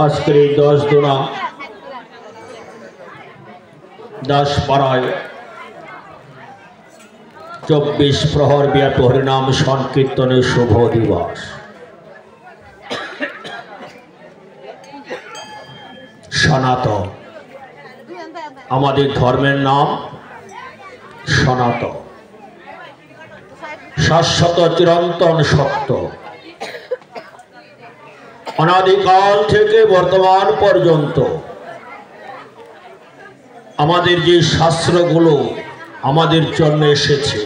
আজকের এই 10 দোনা দাসপাড়ায় 24 প্রহর ব্যাপী হরিনাম সংকীর্তনের শুভ দিবস। সনাতন আমাদের ধর্মের নাম সনাতন, শাশ্বত চিরন্তন সত্য। অনাদিকাল থেকে বর্তমান পর্যন্ত আমাদের যে শাস্ত্রগুলো আমাদের জন্য এসেছে,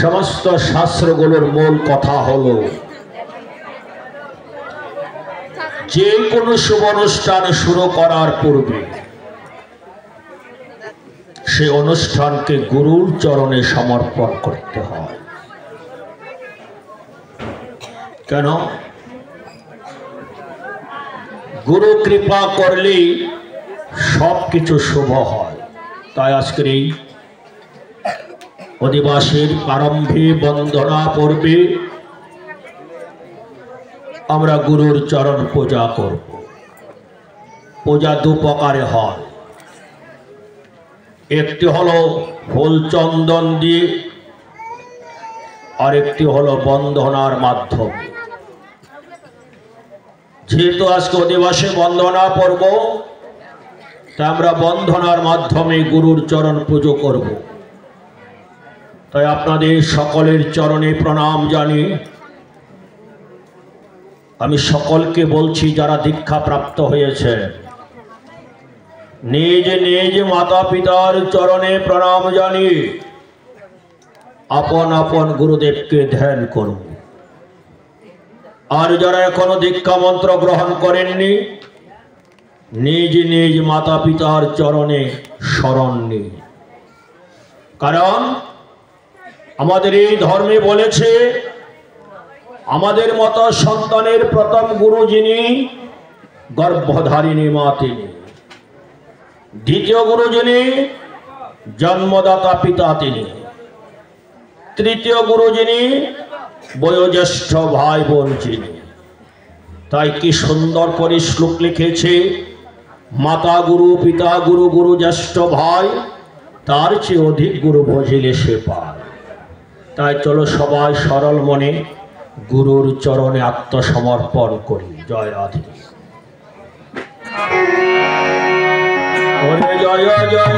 সমস্ত শাস্ত্রগুলোর মূল কথা হলো যে কোনো শুভ অনুষ্ঠান শুরু করার পূর্বে সে অনুষ্ঠানকে গুরুর চরণে সমর্পণ করতে হয়। কেন? গুরু কৃপা করলেই সবকিছু শুভ হয়। তাই আজকের এই অধিবাসীর প্রারম্ভে বন্দনা পর্বে আমরা গুরুর চরণ পূজা করব। পূজা দু প্রকারে হয়, একটি হলো ফুল চন্দন দিয়ে, আর একটি হলো বন্দনার মাধ্যমে। যেহেতু আজকে অধিবাসী বন্দনা পর্ব, তাই আমরা বন্দনার মাধ্যমে গুরুর চরণ পুজো করব। তাই আপনাদের সকলের চরণে প্রণাম জানিয়ে আমি সকলকে বলছি, যারা দীক্ষা প্রাপ্ত হয়েছে নিজ নিজ মাতা পিতার চরণে প্রণাম জানিয়ে আপন আপন গুরুদেবকে ধ্যান করুন। আর যারা এখনো দীক্ষা মন্ত্র গ্রহণ করেননি, নিজ নিজ মাতা পিতার চরণে শরণ নিন। কারণ আমাদের এই ধর্মে বলেছে, আমাদের মতো সন্তানের প্রথম গুরু যিনি, গর্ভধারিণী মা তিনি। দ্বিতীয় গুরু যিনি, জন্মদাতা পিতা তিনি। তৃতীয় গুরু যিনি, বয়োজ্যেষ্ঠ ভাই বোন যিনি। তাই কি সুন্দর করে শ্লোক লিখেছে, মাতা গুরু, পিতা গুরু, গুরু জ্যেষ্ঠ ভাই, তার চেয়ে অধিক গুরু ভজিলে সে পায়। তাই চলো সবাই সরল মনে গুরুর চরণে আত্মসমর্পণ করি। জয় রাধে। জয় জয়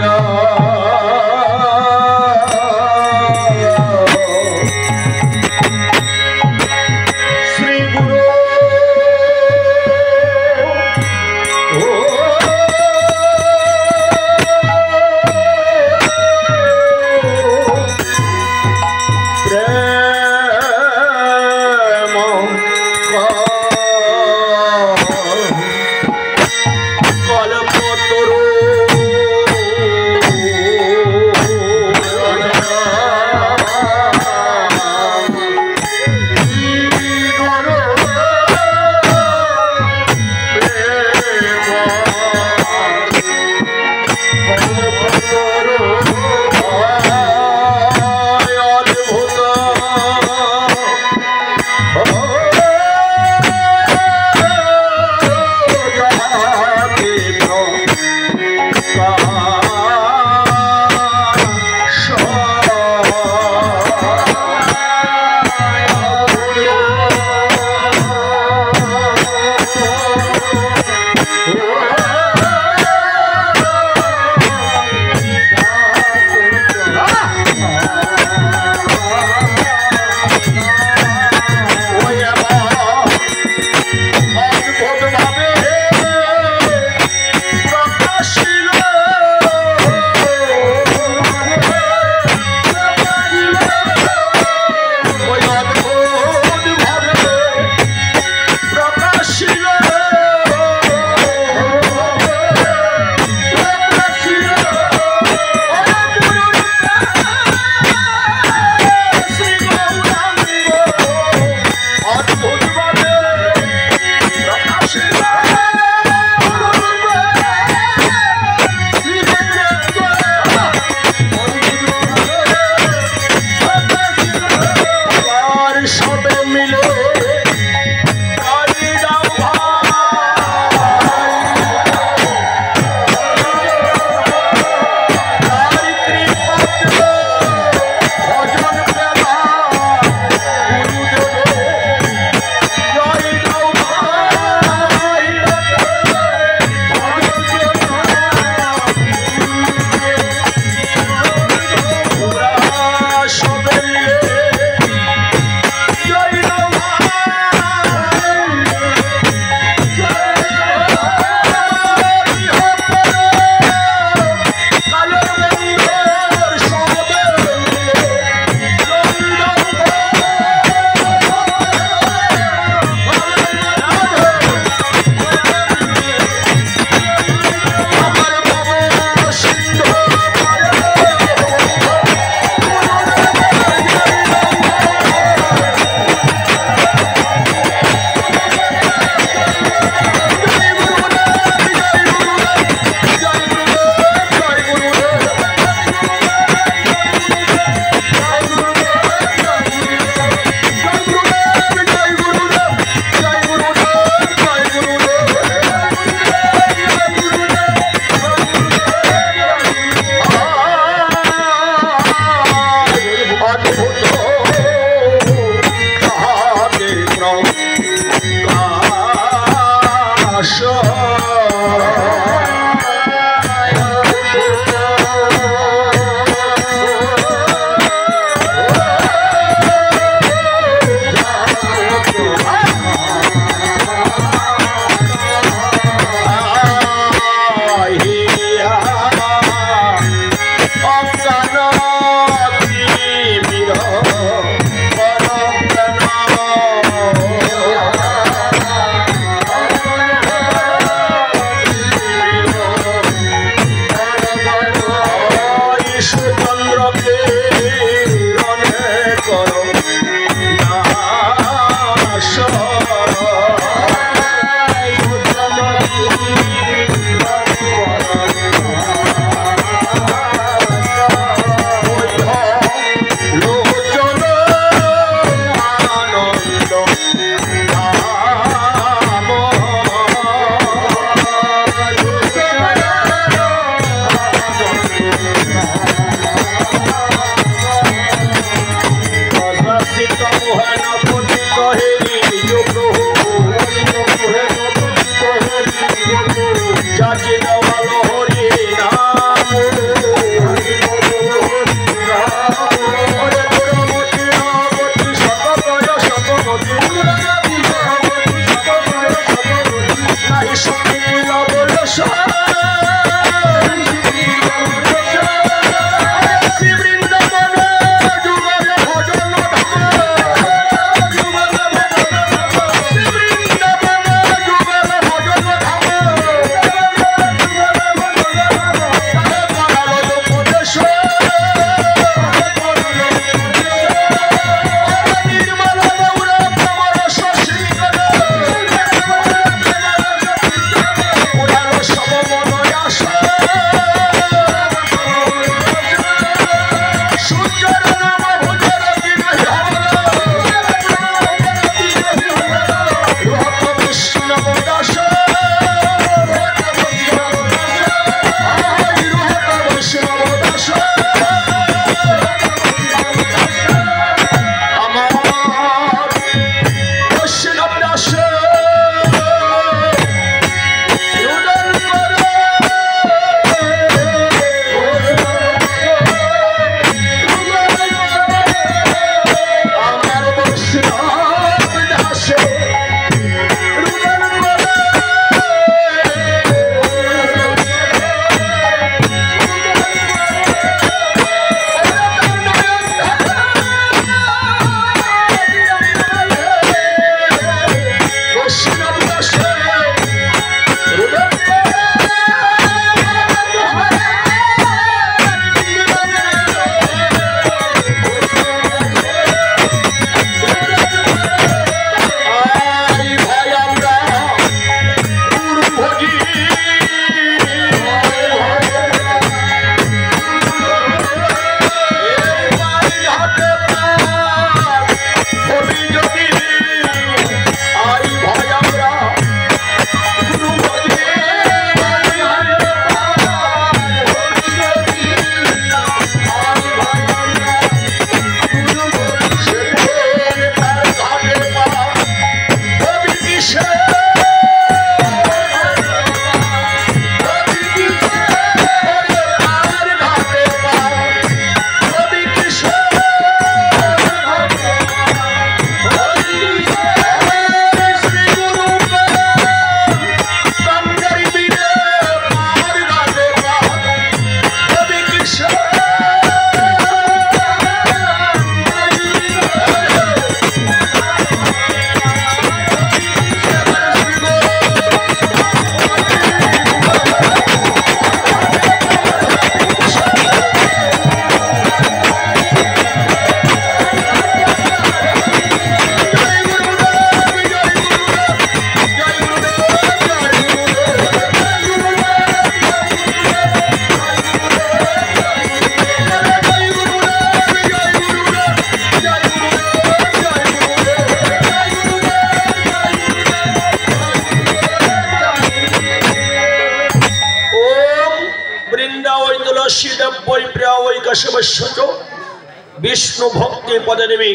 विष्णु भक्ति पदे देवी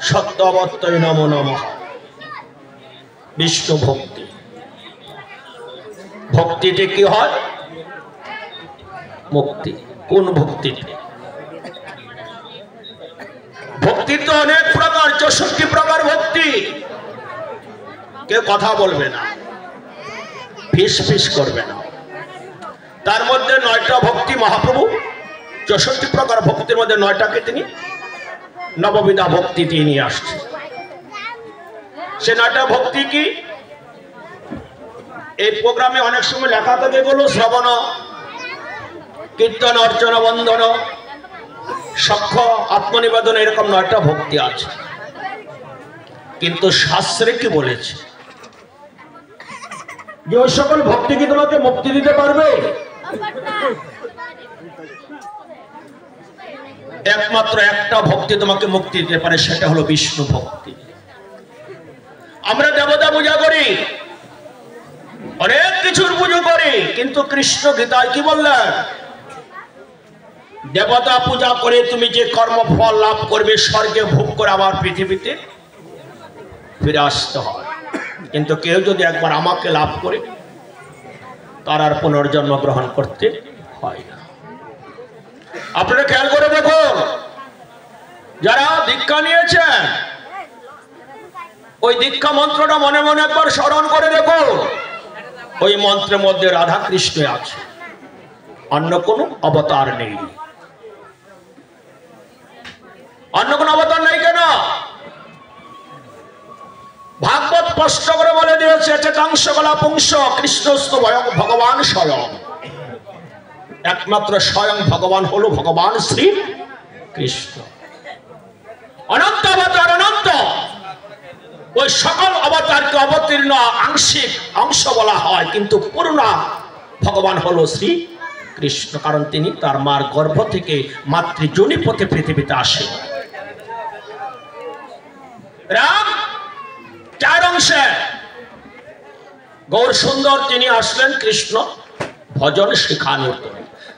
सत्यावत्तय नमो नमः। विष्णु भक्ति भक्तिते कि हय मुक्ति। कोन भक्तिते? भक्ति तो अनेक प्रकार 64 प्रकार भक्ति के कथा बोलबे ना, फिस फिस करबे ना। तार मध्य 9टा भक्ति महाप्रभु 64 प्रकार भक्तिर मध्य 9टाके तिनि नवविधा भक्ति निये आसछेन। से 9टा भक्ति की এই প্রোগ্রামে অনেক সময় লেখা থাকে এগুলো শ্রবণ কীর্তন অর্চন বন্দন সাক্ষ্য আত্মনিবেদন এরকম 9টা ভক্তি আছে। কিন্তু শাস্ত্রে কি বলেছে যে ওই সকল ভক্তি কি তোমাকে মুক্তি দিতে পারবে? একমাত্র একটা ভক্তি তোমাকে মুক্তি দিতে পারে, সেটা হলো বিষ্ণু ভক্তি। আমরা দেবতা পূজা করি, অনেক কিছুর পুজো করি, কিন্তু কৃষ্ণ গীতায় কি বললেন? দেবতা পূজা করে তুমি যে কর্মফল লাভ করবে স্বর্গে ভোগ করে আবার পৃথিবীতে ফিরে আসতে হয়। কিন্তু কেউ যদি একবার আমাকে লাভ করে তার আর পুনর্জন্ম গ্রহণ করতে হয় না। আপনারা খেয়াল করে দেখুন, যারা দীক্ষা নিয়েছেন ওই দীক্ষা মন্ত্রটা মনে মনে একবার স্মরণ করে দেখো। ওই মন্ত্রের মধ্যে রাধা কৃষ্ণ আছে, অন্য কোনো অবতার নেই। অন্য কোনো অবতার নেই কেন? ভাগবত স্পষ্ট করে বলে দিয়েছে, চেতাংশ কলা পুংস কৃষ্ণস্তু ভগবান স্বয়ং। একমাত্র স্বয়ং ভগবান হলো ভগবান শ্রী কৃষ্ণ। অনন্ত অবতার অনন্ত, ওই সকল অবতারকে অবতীর্ণ আংশিক অংশ বলা হয়, কিন্তু পূর্ণ ভগবান হলো শ্রী কৃষ্ণ। কারণ তিনি তার মার গর্ভ থেকে মাতৃজনী পথে পৃথিবীতে আসেন। রাম চার অংশে, গৌর সুন্দর তিনি আসলেন কৃষ্ণ ভজন শেখানোর জন্য।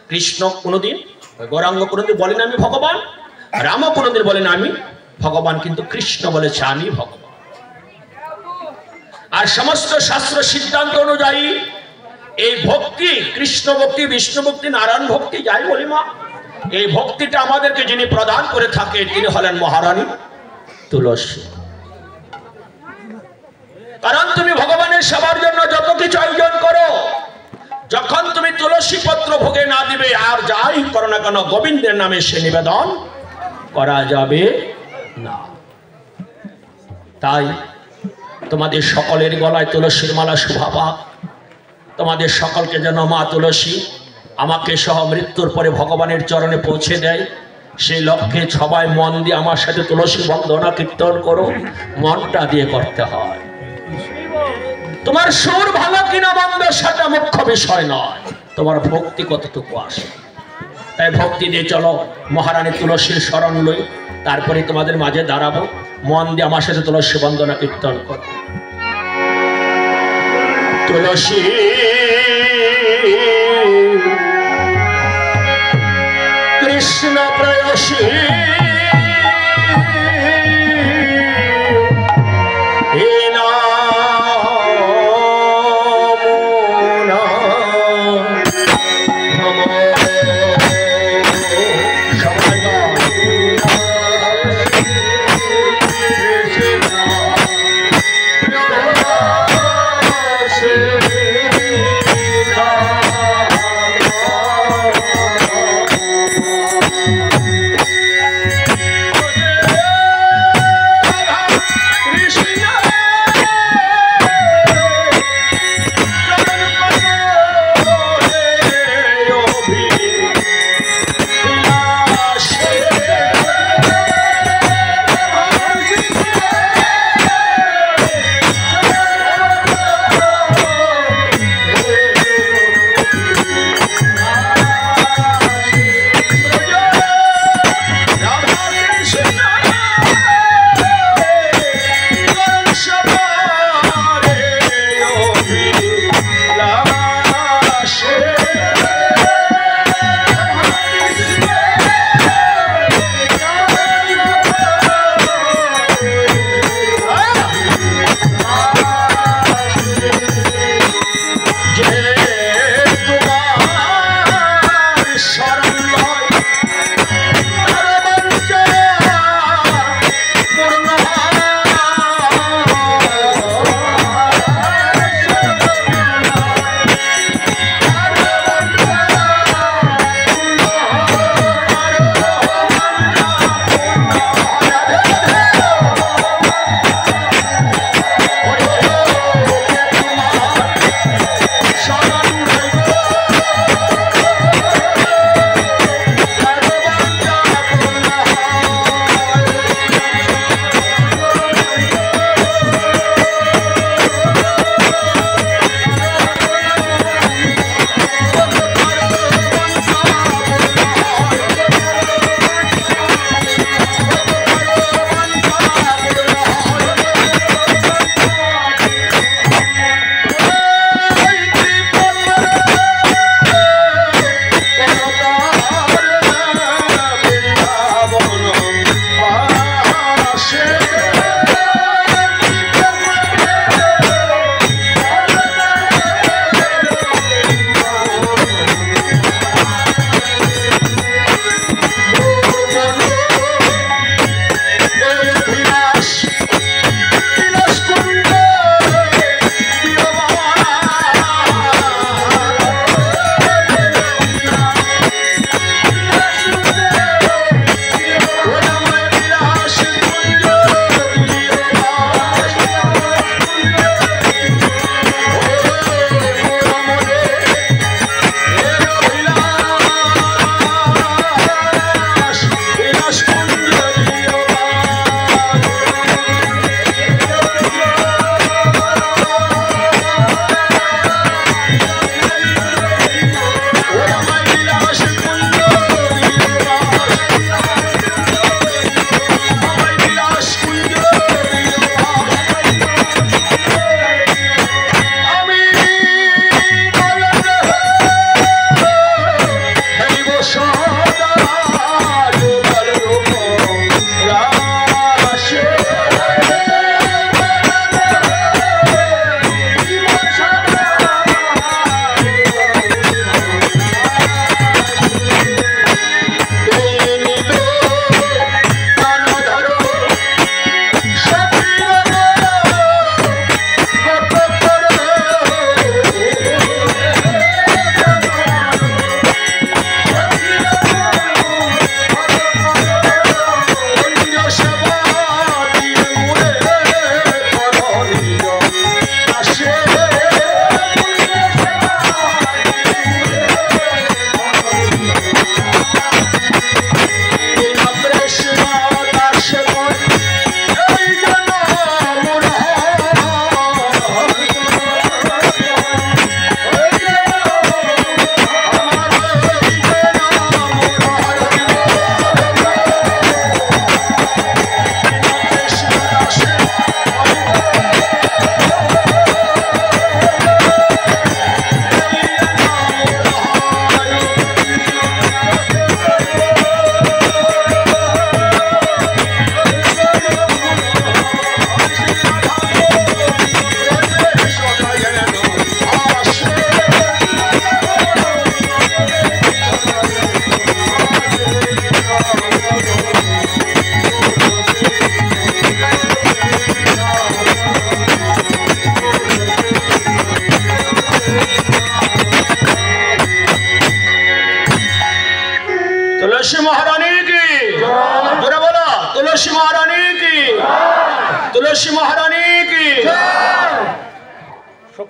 কৃষ্ণ কোনদিন গৌরাঙ্গ কোনদিন বলেন আমি ভগবান, রামও কোনদিন বলেন আমি ভগবান, কিন্তু কৃষ্ণ বলেছে আমি ভগবান। আর সমস্ত শাস্ত্র সিদ্ধান্ত অনুযায়ী এই ভক্তি, কৃষ্ণ ভক্তি, বিষ্ণু ভক্তি, নারায়ণ ভক্তি, যাই বলি মা, এই ভক্তিটা আমাদেরকে যিনি প্রদান করে থাকে তিনি হলেন মহারানী তুলসী। কারণ তুমি ভগবানের সেবার জন্য যত কিছু আয়োজন করো, যখন তুমি তুলসী পত্র ভোগে না দিবে, আর যাই করো না কেন, গোবিন্দের নামে সে নিবেদন করা যাবে না। তাই তোমাদের সকলের গলায় তুলসীর মালা শোভাবা। তোমাদের সকলকে যেন মা তুলসী আমাকে সহ মৃত্যুর পরে ভগবানের চরণে পৌঁছে দেয়, সেই লক্ষ্যে সবাই মন দিয়ে আমার সাথে তুলসী বন্দনা কীর্তন করো। মনটা দিয়ে করতে হয়। তোমার সুর ভালো কিনা মন্দ সেটা মুখ্য বিষয় নয়, তোমার ভক্তি কতটুকু আসে। তাই ভক্তি দিয়ে চলো, মহারানী তুলসীর শরণ লই, তারপরে তোমাদের মাঝে দাঁড়াবো। মন দিয়ে আমার সাথে তুলসী বন্দনা কীর্তন করো। তুলসী কৃষ্ণ প্রেয়সী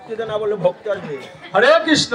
ভক্তি দে না বলে ভক্তি আসবে। হরে কৃষ্ণ।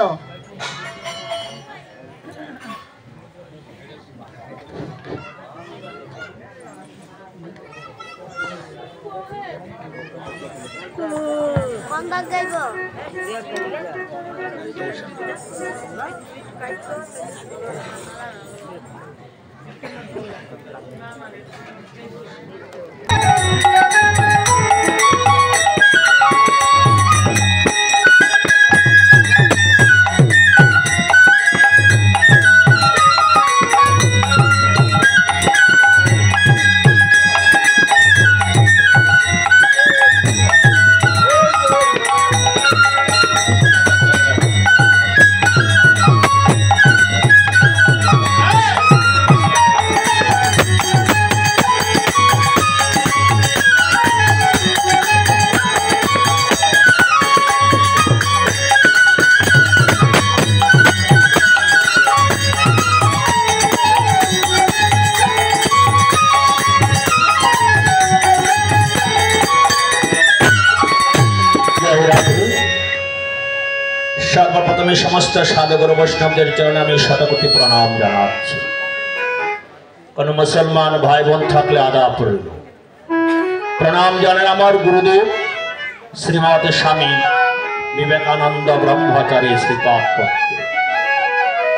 সর্বপ্রথমে সমস্ত সাধুগুরু বৈষ্ণবদের চরণে আমি শতকোটি প্রণাম জানাচ্ছি। কোন মুসলমান ভাই বোন থাকলে আদাব রইল। প্রণাম জানাই আমার গুরুদেব শ্রীমৎ স্বামী বিবেকানন্দ ব্রহ্মচারী শ্রীপাদ।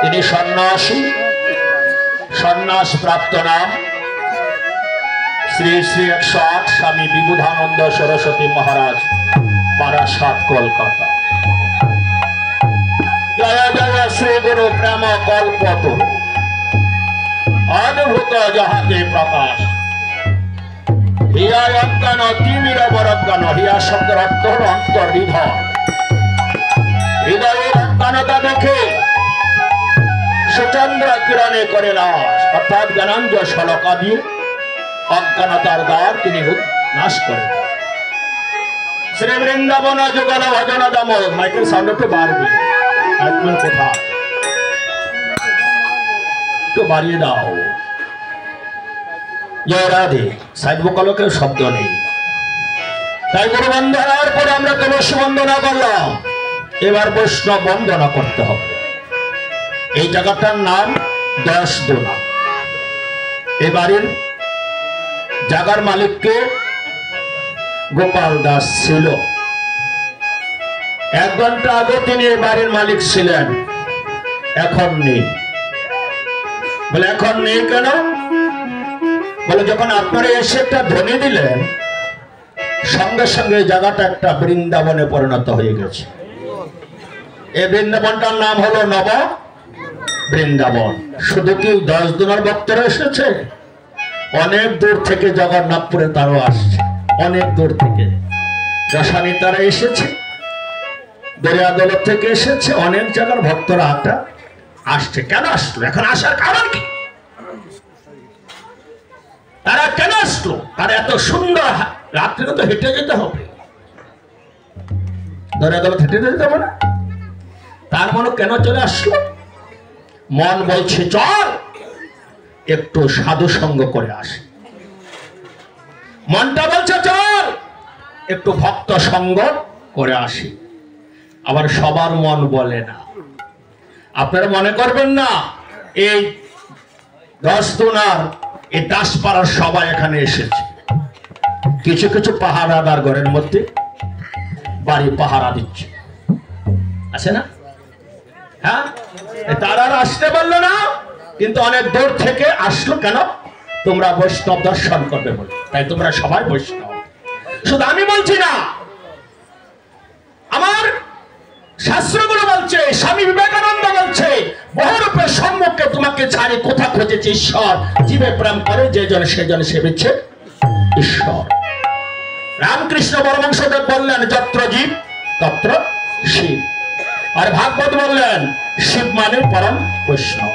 তিনি সন্ন্যাসী, সন্ন্যাস প্রাপ্ত নাম শ্রী শ্রী 108 স্বামী বিবুধানন্দ সরস্বতী মহারাজ, বারাসাত, কলকাতা। জয় জয় শ্রী গুরু প্রেম কল্পতরু, অদ্ভুত যাহাতে প্রকাশ। হিয়া অজ্ঞান তিমির অবরজ্ঞান, হিয়া শব্দের অর্থ হল অন্তর, হৃদয়। হৃদয়ের অজ্ঞানতা দেখে সুচন্দ্র কিরণে করে নাশ, অর্থাৎ জ্ঞানাঞ্জ শলকা দিয়ে অজ্ঞানতার দ্বার তিনি নাশ করেন। শ্রী বৃন্দাবন যুগল ভজন দাম। মাইকেল সাউন্ড একটু বাড়বে, কোথা একটু বাড়িয়ে দাও। জয় রাধে। সাইড বকালকের শব্দ নেই। তাই গুরু বন্দনার পরে আমরা তুলসী বন্দনা করলাম, এবার বৈষ্ণব বন্দনা করতে হবে। এই জায়গাটার নাম 10 দোনা। এ বাড়ির জাগার মালিককে গোপাল দাস ছিল। 1 ঘন্টা আগে তিনি এই বাড়ির মালিক ছিলেন, এখন নেই। বলে এখন নেই কেন? বলে যখন আপনারা এসে একটা ধ্বনি দিলেন, সঙ্গে সঙ্গে জায়গাটা একটা বৃন্দাবনে পরিণত হয়ে গেছে। এই বৃন্দাবনটার নাম হলো নব বৃন্দাবন। শুধু কি 10 দিনের ভক্তরা এসেছে? অনেক দূর থেকে জগন্নাথপুরে তারাও আসছে, অনেক দূর থেকে যশানি তারা এসেছে, দরিয়াদলত থেকে এসেছে, অনেক জায়গার ভক্তরা আটা আসছে। কেন আসলো? এখন আসার কারণ কি? তারা কেন আসলো? তারা এত সুন্দর রাত্রে তো হেঁটে যেতে হবে, দরিয়াদলত হেঁটে যেতে হবে না? তার মনে কেন চলে আসলো? মন বলছে চল একটু সাধু সঙ্গ করে আসি। মনটা বলছে চল একটু ভক্ত সঙ্গ করে আসি। আবার সবার মন বলে না। আপনারা মনে করবেন না এই 10 দোনার এই দাসপাড়ার সবাই এখানে এসেছে। কিছু কিছু পাহারাদার ঘরের মধ্যে বাড়ি পাহারা দিচ্ছে, আছে না? হ্যাঁ, তারা আসতে পারলো না, কিন্তু অনেক দূর থেকে আসলো। কেন? তোমরা বৈষ্ণব দর্শন করবে বলে, তাই তোমরা সবাই বৈষ্ণব। শুধু আমি বলছি না, আমার শাস্ত্রগুলো বলছে, স্বামী বিবেকানন্দ বলছে, বহুরূপে সম্মুখে তোমাকে ছাড়ি কোথা খুঁজেছে ঈশ্বর। জীবে প্রেম করে যে জন সে জন সেবিছে ঈশ্বর। রামকৃষ্ণ পরমহংসদেব বললেন যত্র জীব তত্র শিব। আর ভাগবত বললেন শিব মানে পরম বৈষ্ণব।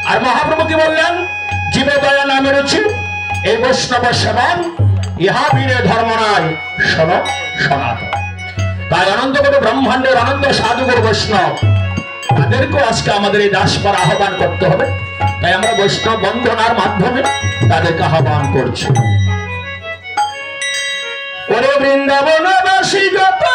আর মহাপ্রভু কি বললেন? জীবে দয়া নামে রুচি, এই বৈষ্ণব সেবন, ইহা বীরে ধর্ম নয় শোনো সনাতন। তাই অনন্তগুরু ব্রহ্মাণ্ডের অনন্ত সাধুগুরু বৈষ্ণব, তাদেরকেও আজকে আমাদের এই দাসপাড়া আহ্বান করতে হবে। তাই আমরা বৈষ্ণব বন্দনার মাধ্যমে তাদেরকে আহ্বান করছি। ওরে বৃন্দাবনবাসী গোপাল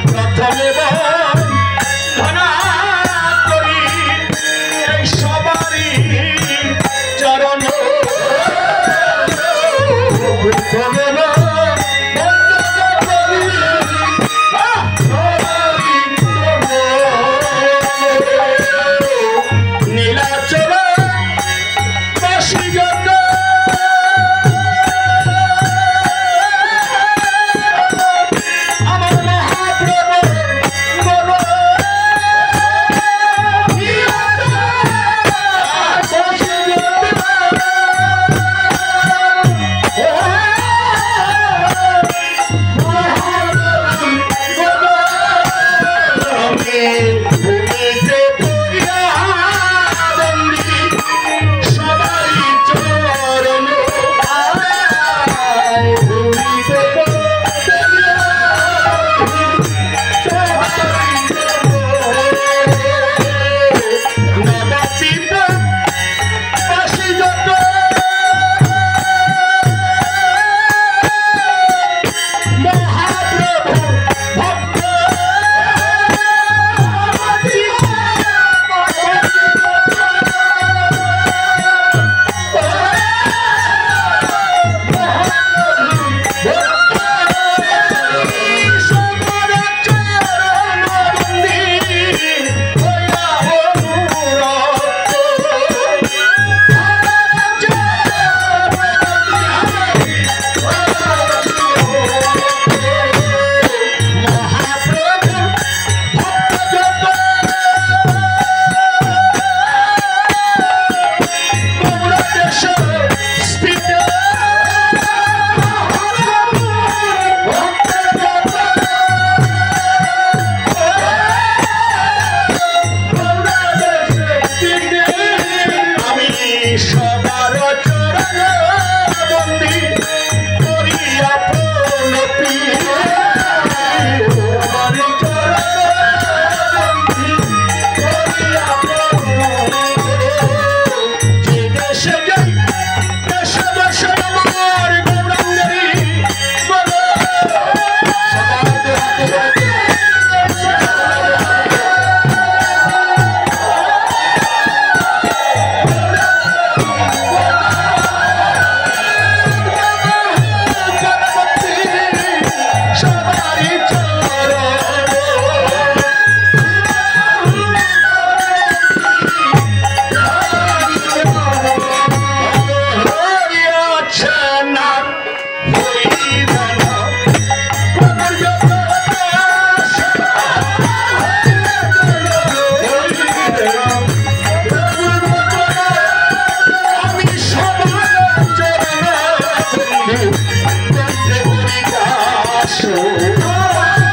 প্রথমে ধনা করি এই সবারই চরণ প্রথমে নীলাচল বসিগত আমার মহাপ্রভু বলো Show.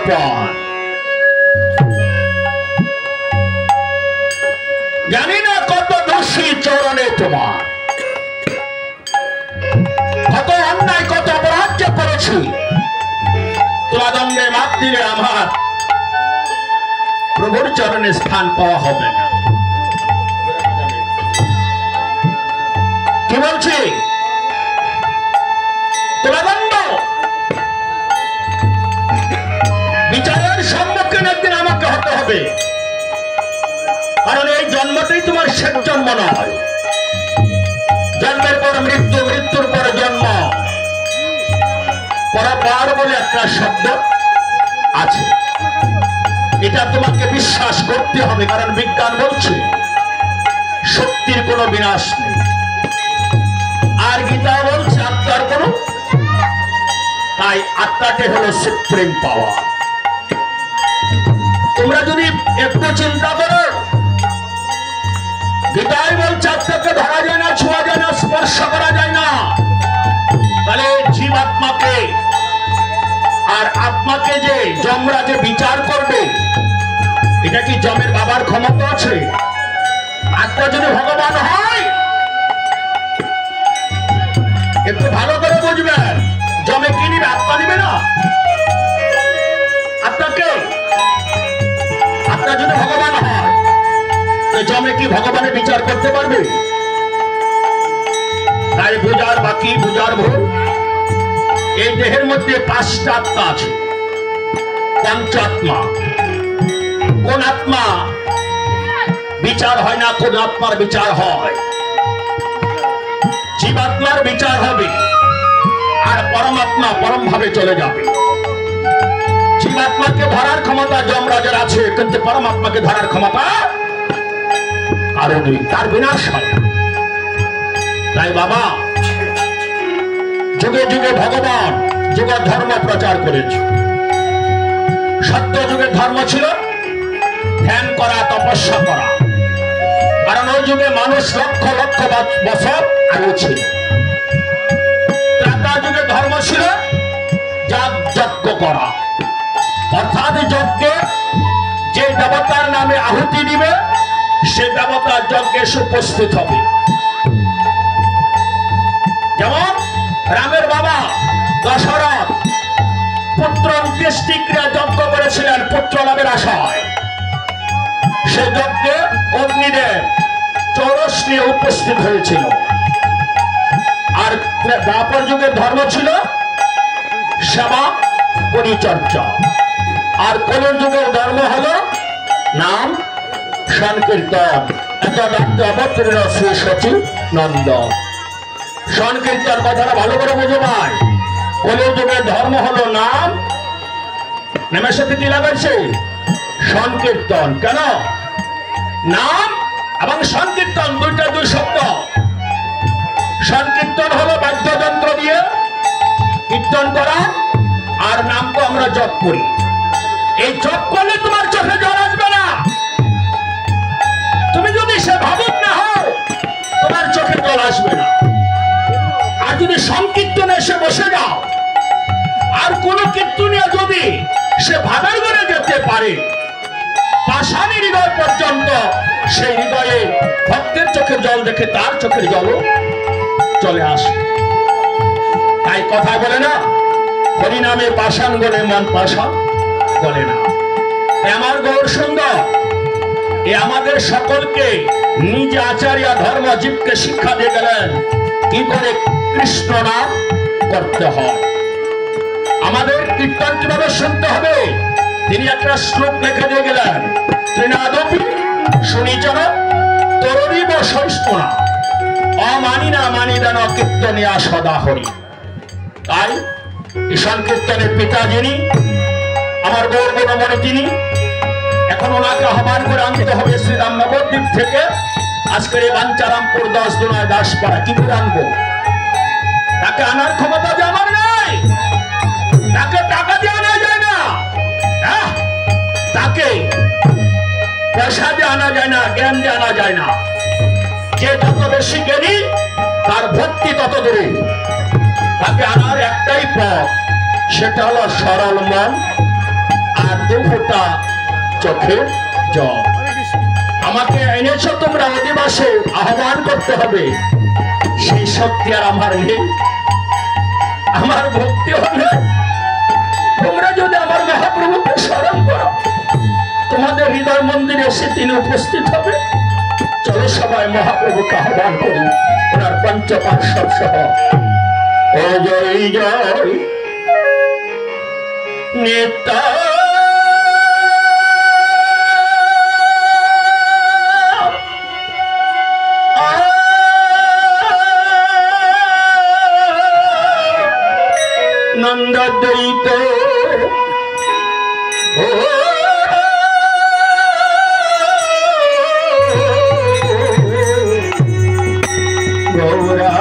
আপন। জানি না কত দোষী চরণে তোমার, কত অন্যায় কত অপরাধ করেছি, তুলাদণ্ডে মাপ দিলে আমার প্রভুর চরণে স্থান পাওয়া হবে না। কি বলছি? তুলাদণ্ড বিচারের সম্মুখীন একদিন আমাকে হতে হবে, কারণ এই জন্মটাই তোমার শেষ জন্ম নয়। জন্মের পর মৃত্যু, মৃত্যুর পর জন্ম, পরপার বলে একটা শব্দ আছে, এটা তোমাকে বিশ্বাস করতে হবে। কারণ বিজ্ঞান বলছে শক্তির কোনো বিনাশ নেই, আর গীতা বলছে আত্মার কোনো, তাই আত্মাকে হলো সুপ্রিম পাওয়ার। তোমরা যদি একটু চিন্তা করো, গীতাই বলছে আত্মাকে ধরা যায় না, ছোঁয়া যায় না, স্পর্শ করা যায় না। তাহলে জীবাত্মাকে আর আত্মাকে যে যমরাজে বিচার করবে, এটা কি যমের বাবার ক্ষমতা আছে? আত্মা যদি ভগবান হয়, একটু ভালো করে বুঝবেন, যমে কি নিবে? আত্মা নিবে না আত্মাকে। আত্মা যদি ভগবান হয়, যমে কি ভগবানের বিচার করতে পারবে? তাই বুঝার বাকি, বুঝার ভুল। এই দেহের মধ্যে 5টা আত্মা আছে, পঞ্চাত্মা। কোন আত্মা বিচার হয় না, কোন আত্মার বিচার হয়? জীবাত্মার বিচার হবে, আর পরমাত্মা পরম ভাবে চলে যাবে। জীবাত্মাকে ধরার ক্ষমতা যমরাজের আছে, কিন্তু পরমাত্মাকে ধরার ক্ষমতা আরো নেই, তার বিনাশ হয়। তাই বাবা যুগে যুগে ভগবান যুগ ধর্ম প্রচার করেছে। সত্য যুগের ধর্ম ছিল ধ্যান করা, তপস্যা করা, কারণ ওই যুগে মানুষ লক্ষ লক্ষ বছর আয়ু ছিল। ত্রেতা যুগে ধর্ম ছিল যজ্ঞ করা, অর্থাৎ যজ্ঞে যে দেবতার নামে আহুতি দিবে, সে দেবতা যজ্ঞে উপস্থিত হবে। যেমন রামের বাবা দশরথ পুত্র অন্ত্যেষ্টিক্রিয়া যজ্ঞ করেছিলেন পুত্র লাভের আশায়। সে যজ্ঞে অগ্নিদেব চৌরস নিয়ে উপস্থিত হয়েছিল। আর দ্বাপর যুগের ধর্ম ছিল সেবা পরিচর্যা, আর কলির যুগের ধর্ম হলো নাম সংকীর্তন। এত ডাক্তার অবতীর্ণ শ্রী সচিব নন্দ। সংকীর্তন কথাটা ভালো করে বুঝে ভাই। কলির যুগের ধর্ম হলো নাম, নামের সাথে কি লাগাইছে? সংকীর্তন। কেন? নাম এবং সংকীর্তন দুইটা দুই শব্দ। সংকীর্তন হলো বাদ্যযন্ত্র দিয়ে কীর্তন করা, আর নাম তো আমরা জপ করি। এই জপ করলে তোমার চোখে জল আসবে না। তুমি যদি সে ভাবুক না হও, তোমার চোখে জল আসবে না। আর যদি সংকীর্তনে এসে বসে যাও, আর কোন কীর্তনিয়া যদি সে ভাবের ঘরে যেতে পারে, পাষাণী হৃদয় পর্যন্ত, সেই হৃদয়ে ভক্তের চোখের জল দেখে তার চোখের জলও চলে আসে। তাই কথা বলে না, হরিনামে পাষাণ গলে মন পাষাণ বলে না। আমার গৌর সুন্দর এ আমাদের সকলকে নিজে আচার্য ধর্ম জীবকে শিক্ষা দিয়ে গেলেন কি করে কৃষ্ণ নাম করতে হয়, আমাদের কীর্তন কিভাবে শুনতে হবে। তিনি একটা শ্লোক লিখে দিয়ে গেলেন, ত্রিনাদপি শুনিচর তরুরীব সহিষ্ণুনা অমানি না মানি দান কীর্তনিয়া সদা হরি। তাই এই সংকীর্তনের পিতা যিনি, আমার গৌর গুণমণি তিনি, এখন ওনাকে আহ্বান করে আনতে হবে শ্রীরাম নবদ্বীপ থেকে। আজকের এই বাঞ্চারামপুর 10 দুনায় দাসপাড়া কি করে আনবো? তাকে আনার ক্ষমতা যে আমার নাই, তাকে টাকা দিয়ে আনা যায় না, তাকে পয়সা দিয়ে আনা যায় না, জ্ঞান দিয়ে আনা যায় না। যে যত বেশি জ্ঞানী তার ভক্তি তত দূরে। তাকে আনার একটাই পথ, সেটা হলো সরল মন আর 2 ফোঁটা চোখের জল। আমাকে এনেছো তোমরা অধিবাসে, আহ্বান করতে হবে, সেই শক্তি আর আমার নেই, আমার ভক্তি হলে তোমরা যদি আমার মহাপ্রভুকে স্মরণ করো, তোমাদের হৃদয় মন্দিরে এসে তিনি উপস্থিত হবে। চলো সবাই মহাপ্রভুকে আহ্বান করি, ওনার পঞ্চপার্শ্বদ সহ। ও জয় জয় নেতা নন্দদ্বৈত ও গৌরাঙ্গ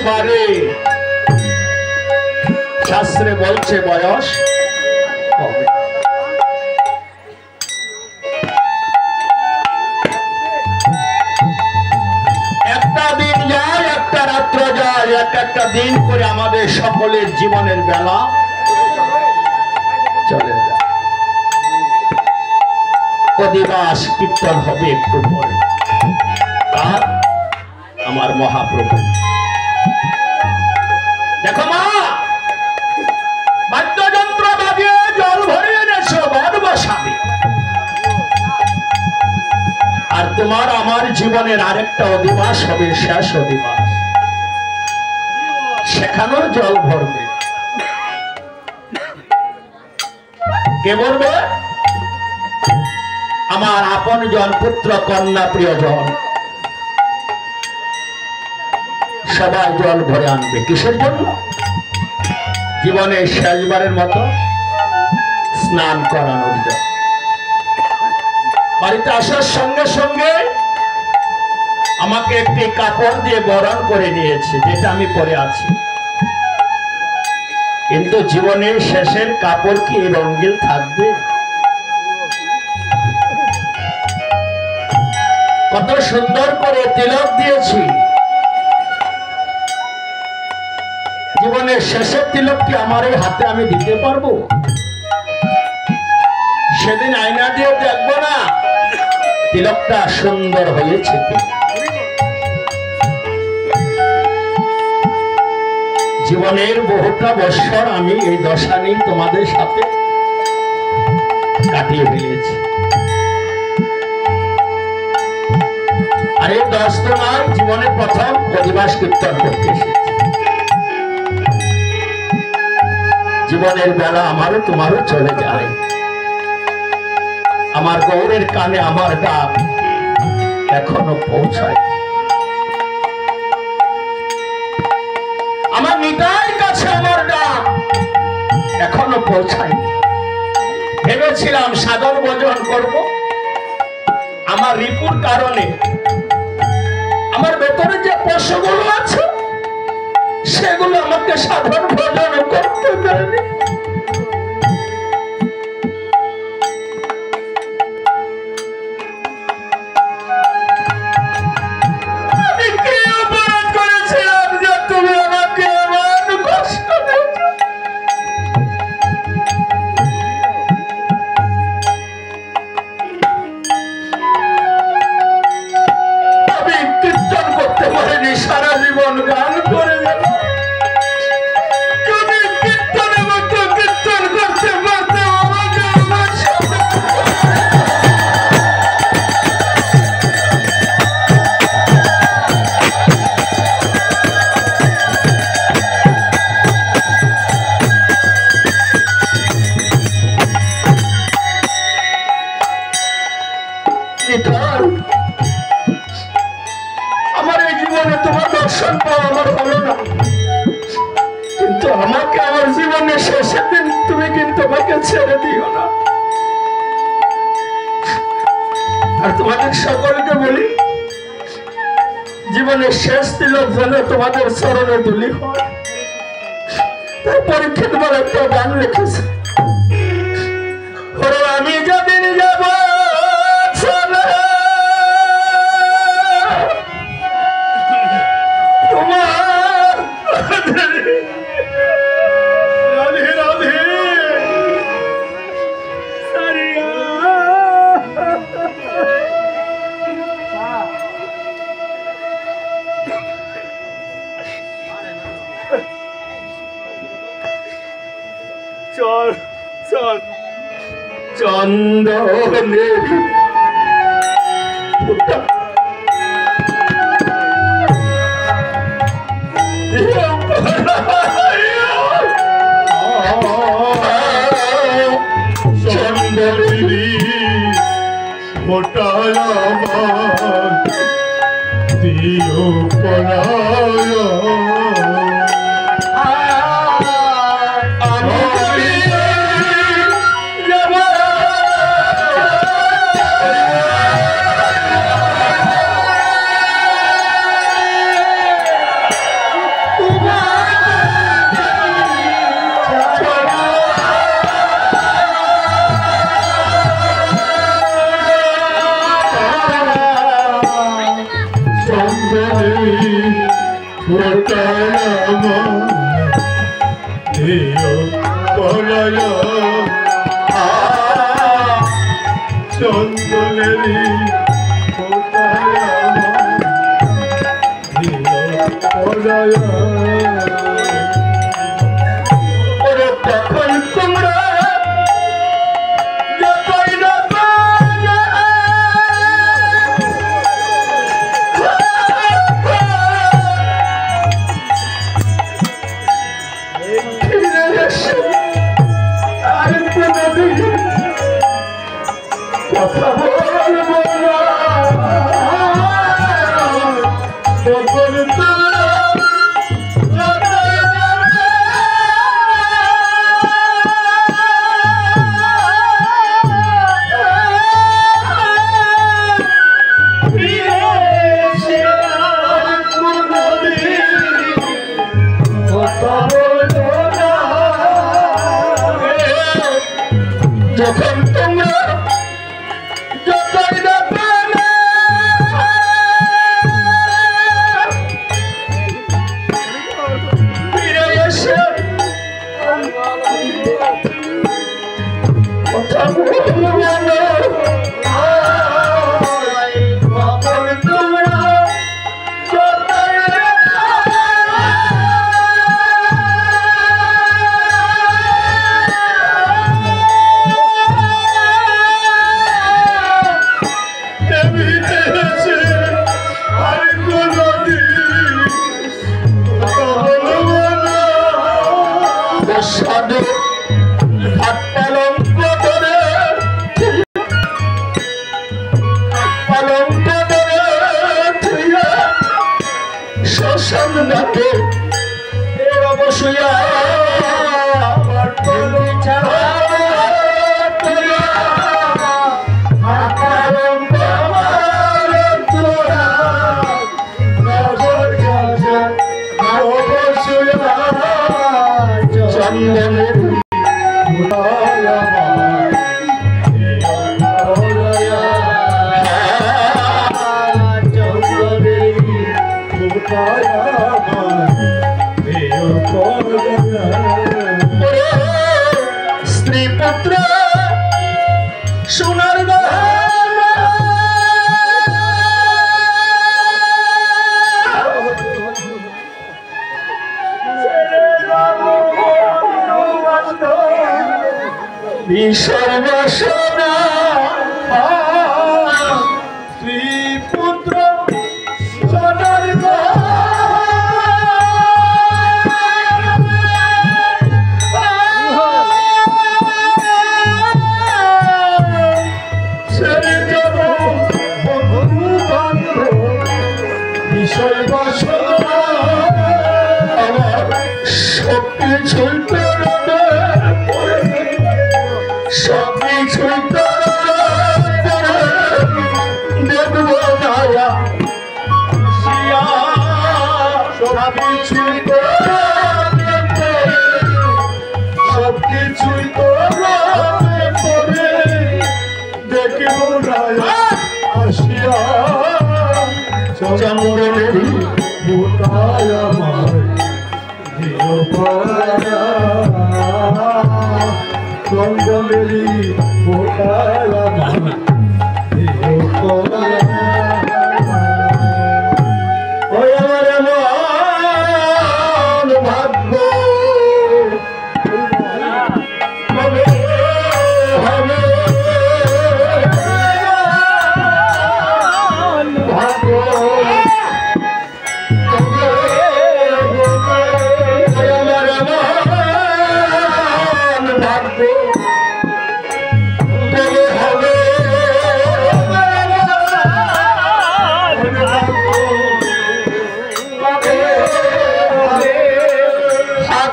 বারে শাস্ত্রে বলছে বয়স একটা দিন করে আমাদের সকলের জীবনের বেলা চলে যায়। অধিবাস কীর্তন হবে একটু পরে। আর আমার মহাপ্রভু দেখো মা, বাদ্যযন্ত্র বাজিয়ে জল ভরিয়ে এনেছো, বড় বসাবে। আর তোমার আমার জীবনের আরেকটা অধিবাস হবে, শেষ অধিবাস। সেখানেও জল ভরবে। কে ভরবে? আমার আপন জন, পুত্র কন্যা, প্রিয়জন সবাই জল ভরে আনবে। কিসের জন্য? জীবনের শেষবারের মতো স্নান করানোর জন্য। বাড়িতে আসার সঙ্গে সঙ্গে আমাকে একটি কাপড় দিয়ে বরণ করে নিয়েছে, যেটা আমি পরে আছি। কিন্তু জীবনের শেষের কাপড় কি রঙিন থাকবে? কত সুন্দর করে তিলক দিয়েছি, জীবনের শেষের তিলক কি আমার এই হাতে আমি দিতে পারবো? সেদিন আয়না দিয়ে দেখবো না তিলকটা সুন্দর হয়েছে কি? জীবনের বহুটা বৎসর আমি এই দশা নিয়ে তোমাদের সাথে কাটিয়ে ফেলেছি। আর এই 10 তোমার জীবনের প্রথম অধিবাস কীর্তন করতে এসেছি। জীবনের বেলা আমারও তোমারও চলে যায়। আমার গৌরের কানে আমার ডাক এখনো পৌঁছায়। আমার নিতাই কাছে আমার ডাক এখনো পৌঁছায়। ভেবেছিলাম সাধন ভজন করব, আমার রিপুর কারণে আমার ভেতরে যে পশুগুলো আছে সেগুলো আমাকে সাধন ভজন করতে দেয়নি। আমি কি অপরাধ করেছিলাম যে তুমি আমাকে এমন কষ্ট দিয়েছ? আমি কীর্তন করতে পারিনি, সারা জীবন গান করে গেলাম। আমার এই জীবনে তোমার দর্শন পাওয়া আমার হলো না, কিন্তু আমাকে আমার জীবনের শেষের দিন তুমি কিন্তু আমাকে ছেড়ে দিও না। আর তোমাদের সকলকে বলি, জীবনের শেষ তিলক যেন তোমাদের চরণে ধুলি হয়। তার পরীক্ষা তোমার একটা গান রেখেছে, আমি যেদিন যাব তোমার রাধে রাধে চল চল চন্দনের চন্দনী মোটায় দিও পরায় চন্দনেরি তখন তোমরা কথা বলবো না তখন যখন তোমরা যতই না পাবে ফিরে এসে কথা বলবো না তখন তোমরা যতই শ্মশানঘাটে অবশ্যই চন্দনের স্ত্রী পুত্র সোনার সর্বসোনা স্ত্রী পুত্র সোনার বিষয় বাসনা আমার সবকিছুই সবকিছুই দেখব মায়া সবকিছুই সবকিছুই দেখব মায়া আসিয়া চন্দনেরি মোটায় আমার দিও পায়া চন্দনেরি মোটায় আমার দিও পায়া ওই আমার এমন ভাগ্য হবে হবে ভাগ্য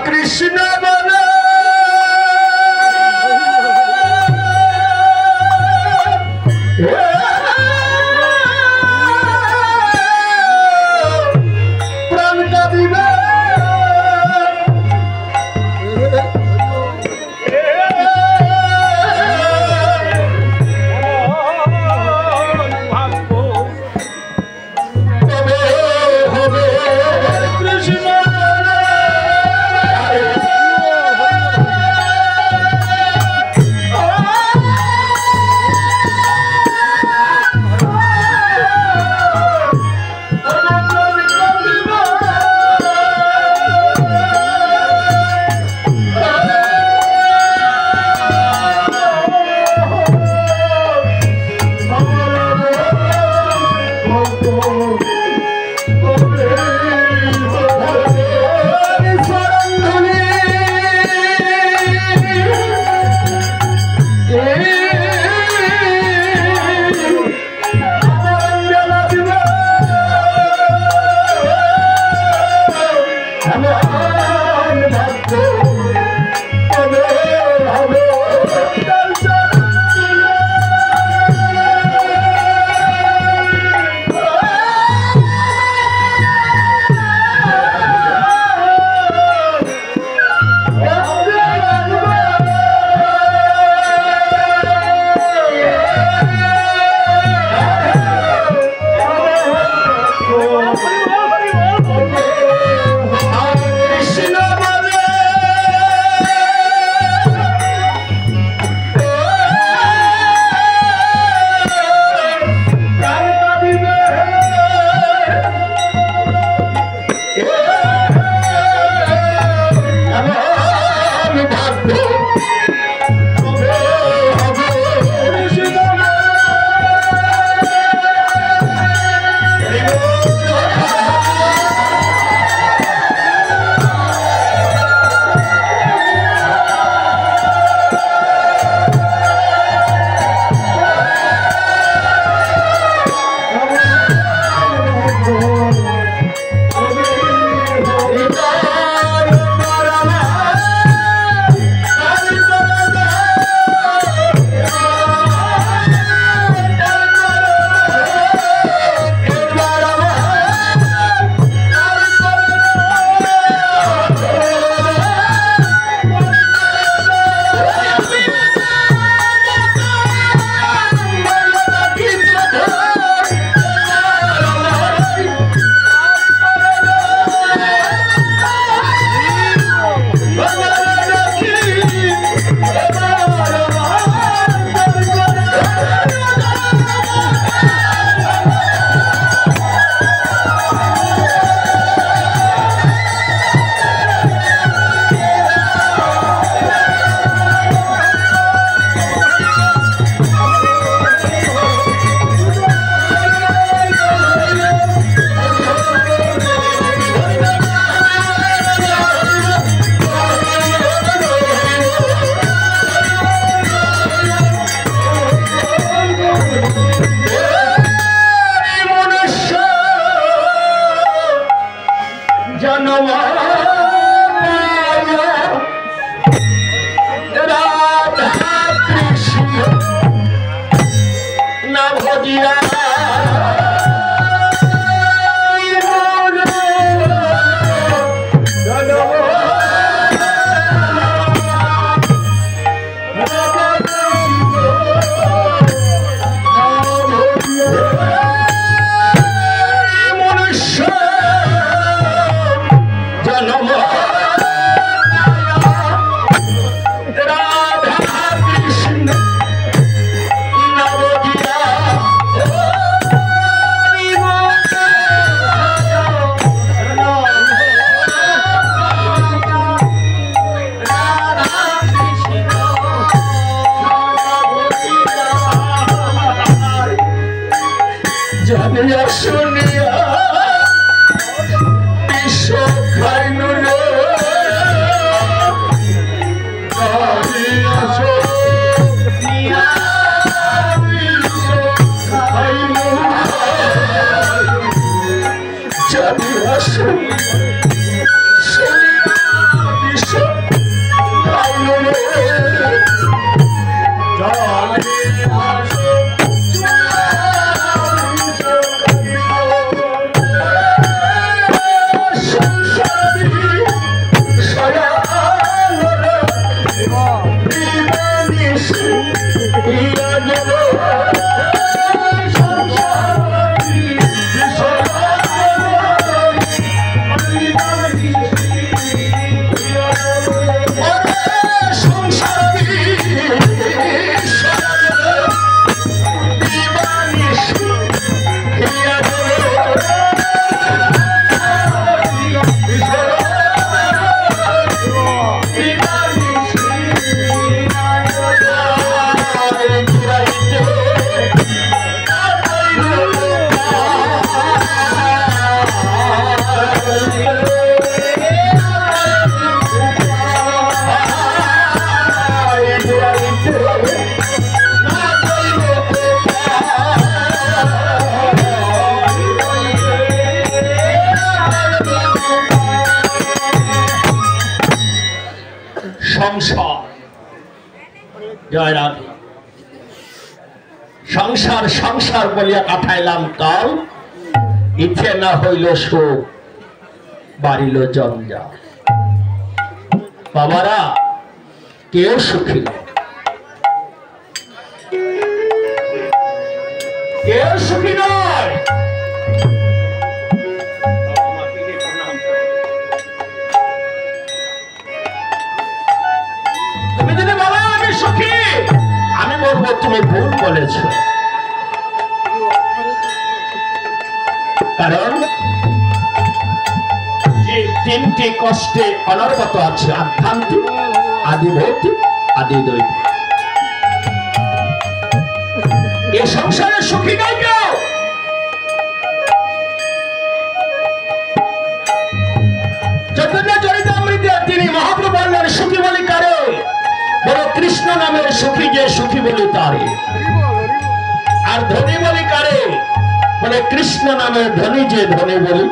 কৃষ্ণ বলে প্রাণটা দিবে দিয়া শুনিয়া বিশ্ব খাইল রে জানিয়া বিশ্ব খাইল রে সংসার সংসার বলিয়া কাটাইলাম কাল ইচ্ছে না হইল সুখ বাড়িল জঞ্জাল বাবারা কেউ সুখী নয় কেউ সুখী নয় তুমি যদি বলো আমি সুখী আমি বলবো তুমি ভুল বলেছ কারণ যে তিনটি কষ্টে অনর্গত আছে আধ্যাত্মিক আদি ভৌতিক আদি দৈবিক এই সংসারে সুখী নয় কেউ চৈতন্য চরিতামৃতে তিনি মহাপ্রভু বললেন সুখী বলি কারে বলো কৃষ্ণ নামের সুখী যে সুখী বলি তারে আর ধনী বলি কারে বলে কৃষ্ণ নামের ধনী যে ধনী বলি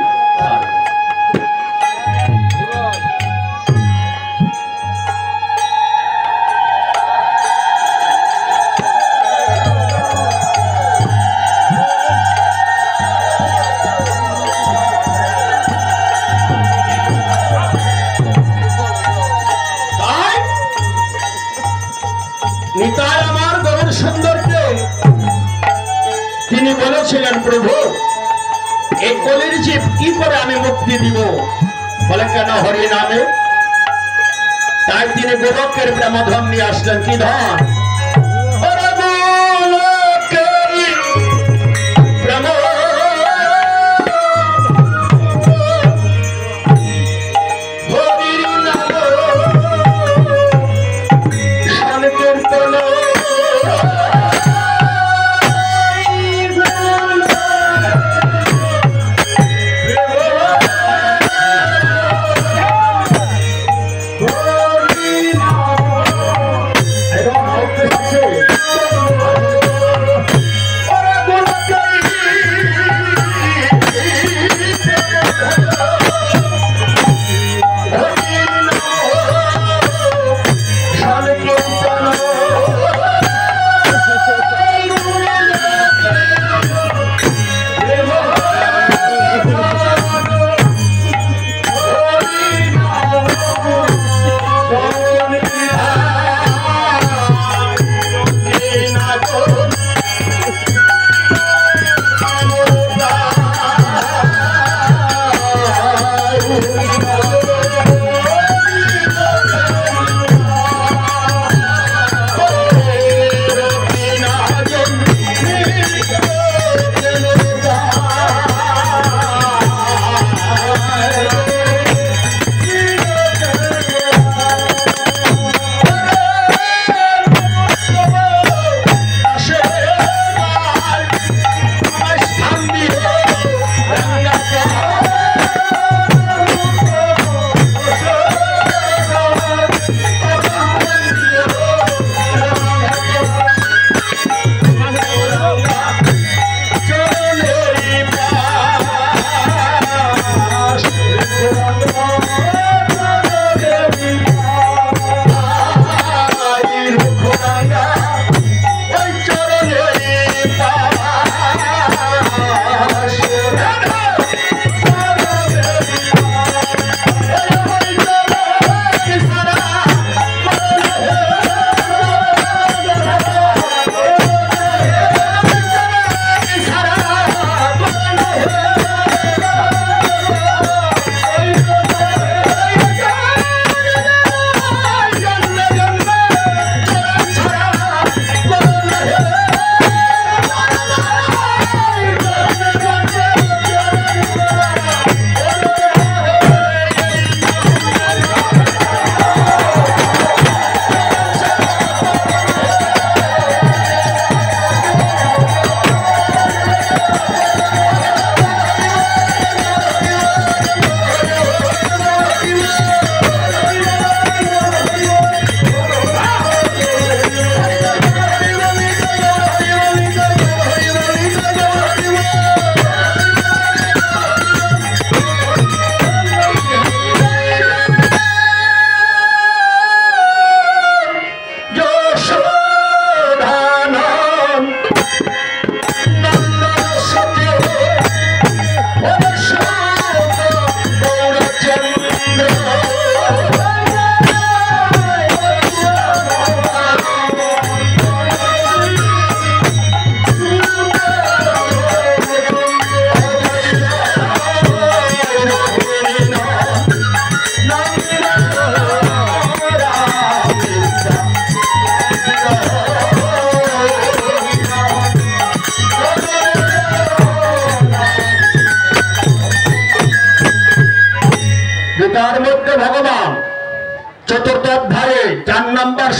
নিতাই আমার গৌর সুন্দরকে তিনি বলেছিলেন প্রভু এই কলির জীব কি করে আমি মুক্তি দিব বলে কেন হরি নামে তাই তিনি গোলকের প্রেমধন নিয়ে আসলেন কি ধন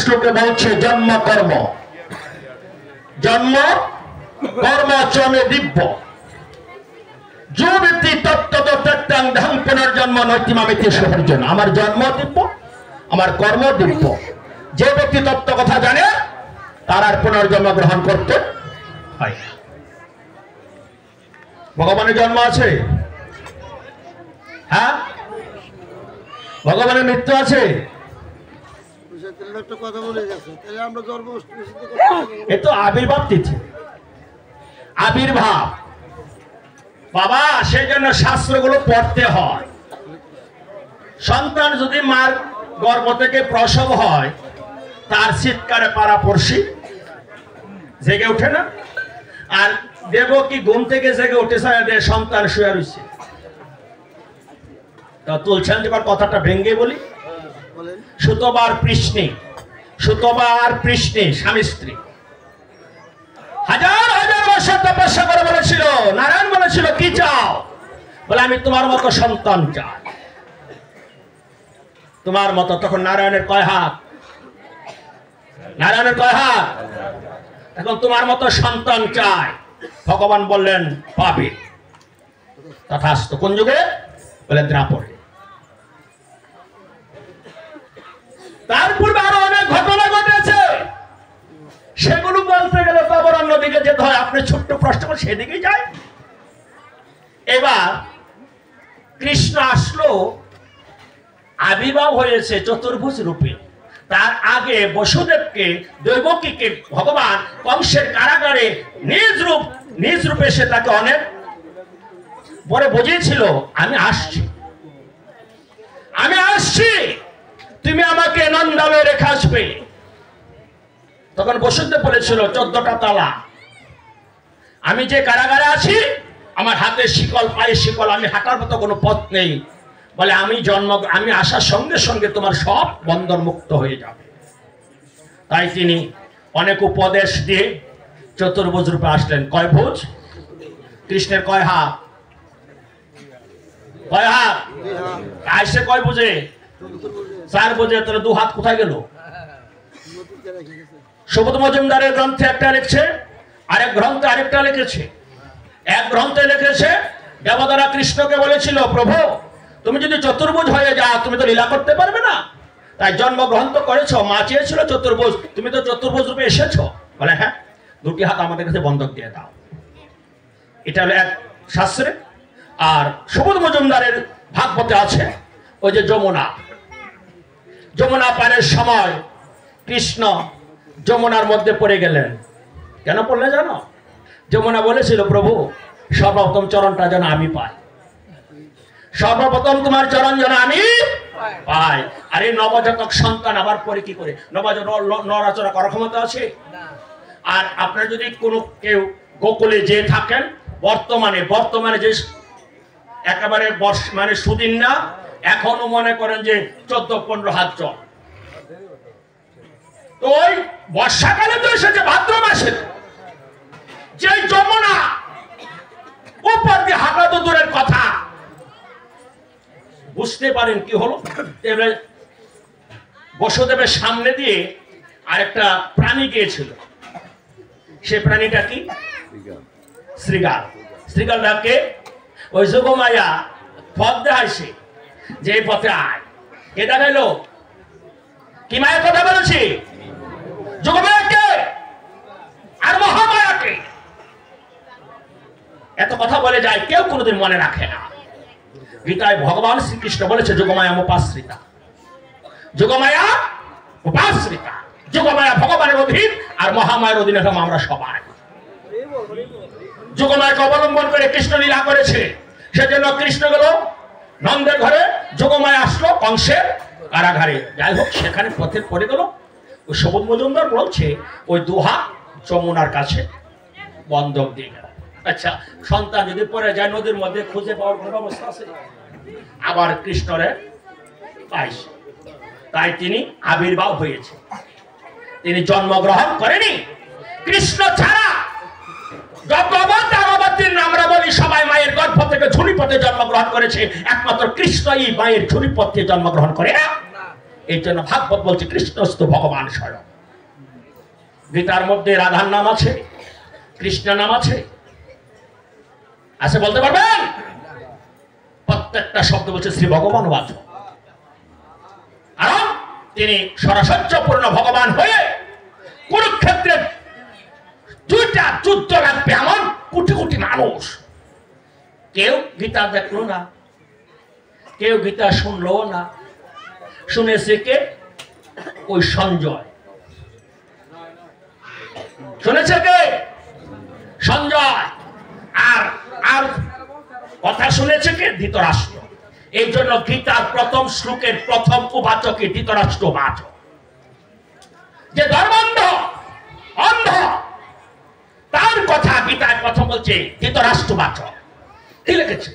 শ্লোকে বলছে জন্ম কর্ম জন্ম কর্ম চমে দিব্য যুবতী তত্ত্ব তত্ত্বাং ধাম পুনর্জন্ম নৈতিমামিতি সহর্জন। আমার জন্ম দিব্য, আমার কর্ম দিব্য। যে ব্যক্তি তত্ত্ব কথা জানে তার আর পুনর্জন্ম গ্রহণ করতে হয়। ভগবানের জন্ম আছে? হ্যাঁ, ভগবানের মৃত্যু আছে? এ তো আবির্ভাব তিথি, আবির্ভাব বাবা, সেই জন্য শাস্ত্রগুলো পড়তে হয়। সন্তান যদি মার গর্ভ থেকে প্রসব হয়, তার চিৎকারে পাড়াপড়শি জেগে ওঠে না? আর দেবকী ঘুম থেকে জেগে উঠেছে, সন্তান শুয়ে রয়েছে। তা তুলছেন যেবার কথাটা ভেঙ্গে বলি, সুতবার পৃষ্ণে, সুতবার পৃষ্ণে স্বামী স্ত্রী হাজার হাজার বছর তপস্যা করে বলেছিল, নারায়ণ বলেছিল কি চাও? বলে আমি তোমার মতো সন্তান চাই। তোমার মতো। তখন নারায়ণের কয় হাত? নারায়ণের কয় হাত? এখন তোমার মতো সন্তান চাই। ভগবান বললেন পাবে। তথাস্তু। কোন যুগে? বলে দ্রাপরে। তার পূর্বে আরো অনেক ঘটনা ঘটেছে, সেগুলো বলতে গেলে তো আবার অন্যদিকে যেতে হয়। আপনি ছোট্ট প্রশ্ন করে সেদিকেই যায়। এবার কৃষ্ণ আসলো, আবির্ভাব হয়েছে চতুর্ভুজ রূপে। তার আগে বসুদেবকে, দৈবকীকে ভগবান কংসের কারাগারে নিজ রূপে সে তাকে অনেক পরে বুঝিয়েছিল, আমি আসছি, আমি আসছি, তুমি আমাকে নন্দালয়ে রেখে আসবে। তখন বসুদেব বলেছিল 14টা তালা, আমি যে কারাগারে আছি, আমার হাতে শিকল, পায়ে শিকল, আমি হাঁটার মতো কোনো পথ নেই। বলে আমি আসার সঙ্গে সঙ্গে তোমার সব বন্ধন মুক্ত হয়ে যাবে। তাই তিনি অনেক উপদেশ দিয়ে চতুর্ভুজ রূপে আসলেন। কয় ভুজ? কৃষ্ণের কয় হাত? কয় হাত? আইসে কয় বুঝে? 4 বুঝে। তাহলে 2 হাত কোথায় গেল? সুবোধ মজুমদারের গ্রন্থে একটা লিখছে, আরেক গ্রন্থে আরেকটা লিখেছে। এক গ্রন্থে লিখেছে দেবতারা কৃষ্ণকে বলেছিল, প্রভু তুমি যদি চতুর্ভুজ হয়ে যাও, তুমি তো লীলা করতে পারবে না, তাই জন্মগ্রহণ তো করেছো, মা চেয়েছিল চতুর্ভুজ, তুমি তো চতুর্ভুজ রূপে এসেছো। বলে হ্যাঁ, 2টি হাত আমাদের কাছে বন্ধক দিয়ে দাও। এটা হলো এক শাস্ত্রে। আর সুবোধ মজুমদারের ভাগবতে আছে, ওই যে যমুনা পানের সময় কৃষ্ণ যমুনার মধ্যে পড়ে গেলেন। কেন পড়লে জানো? যমুনা বলেছিল, প্রভু সর্বপ্রথম চরণটা যেন আমি পাই, সর্বপ্রথম তোমার চরণ যেন আমি পাই। আর এই নবজাতক সন্তান আবার পরে কি করে? নড়াচড়া করার ক্ষমতা আছে? আর আপনার যদি কোনো কেউ গোকুলে যে থাকেন, বর্তমানে যে একেবারে মানে সুদিন না, এখনো মনে করেন যে 14-15 হাত জল। তো ওই বর্ষাকালে তো এসেছে, ভাদ্র মাসে, যে যমুনা উপর দিয়ে হাঁটা তো দূরের কথা। বুঝতে পারেন কি হলো? বসুদেবের সামনে দিয়ে আরেকটা প্রাণী গিয়েছিল। সে প্রাণীটা কি? শ্রীগাল। শ্রীগালটাকে ওই যোগমায়া পথ দেখাইছে, যে পথে আয়। কে দেখাইলো? কি মায়ের কথা বলেছি? যোগমায়াকে আর মহামায়াকে। এত কথা বলে যায়, কেউ কোনোদিন মনে রাখে না। গীতায় ভগবান শ্রীকৃষ্ণ বলেছে যোগমায়া উপাশ্রিতা, যোগমায়া উপাশ্রিতা। যোগমায়া ভগবানের অধীন, আর মহামায়ের অধীনে আমরা সবাই। যোগমায়াকে অবলম্বন করে কৃষ্ণ লীলা করেছে। সেজন্য কৃষ্ণ গেল নন্দের ঘরে, যোগমায়া আসলো কংসের কারাগারে। যাই হোক, সেখানে পথে পড়ে গেল। ওই সুবোধ মজুমদার বলছে, ওই 2 হাত যমুনার কাছে বন্ধক দিয়ে গেল। আচ্ছা, সন্তান যদি পড়ে যায় নদীর মধ্যে, খুঁজে পাওয়ার কোনো ব্যবস্থা আছে? আবার কৃষ্ণরে পাইছে। তাই তিনি আবির্ভাব হয়েছে, তিনি জন্মগ্রহণ করেনি। কৃষ্ণ ছাড়া আমরা বলি সবাই মায়ের গর্ভ থেকে ঝুলিপথে জন্মগ্রহণ করেছে, একমাত্র কৃষ্ণই মায়ের ঝুলিপথে জন্মগ্রহণ করে। এই জন্য ভাগবত বলছে কৃষ্ণস্তু ভগবান স্বয়ং। গীতার মধ্যে রাধার নাম আছে, কৃষ্ণ নাম আছে, বলতে পারবেন? প্রত্যেকটা শব্দ বলছে শ্রী ভগবান বাচ। আর তিনি সরস্বত্যপূর্ণ ভগবান হয়ে কুরুক্ষেত্রে দুইটা যুদ্ধ লাগবে, এমন কোটি কোটি মানুষ, কেউ গীতা দেখলো না, কেউ গীতা শুনলো না। শুনেছে কে? ওই সঞ্জয়। শুনেছে কে? সঞ্জয়। আর আর কথা শুনেছে কে? ধৃতরাষ্ট্র। এই জন্য গীতার প্রথম শ্লোকের প্রথম উবাচকে ধৃতরাষ্ট্র বাচক। যে ধর্মান্ধ অন্ধ তার কথা গীতায় প্রথম বলছে ধৃতরাষ্ট্র বাচক। কি লিখেছে?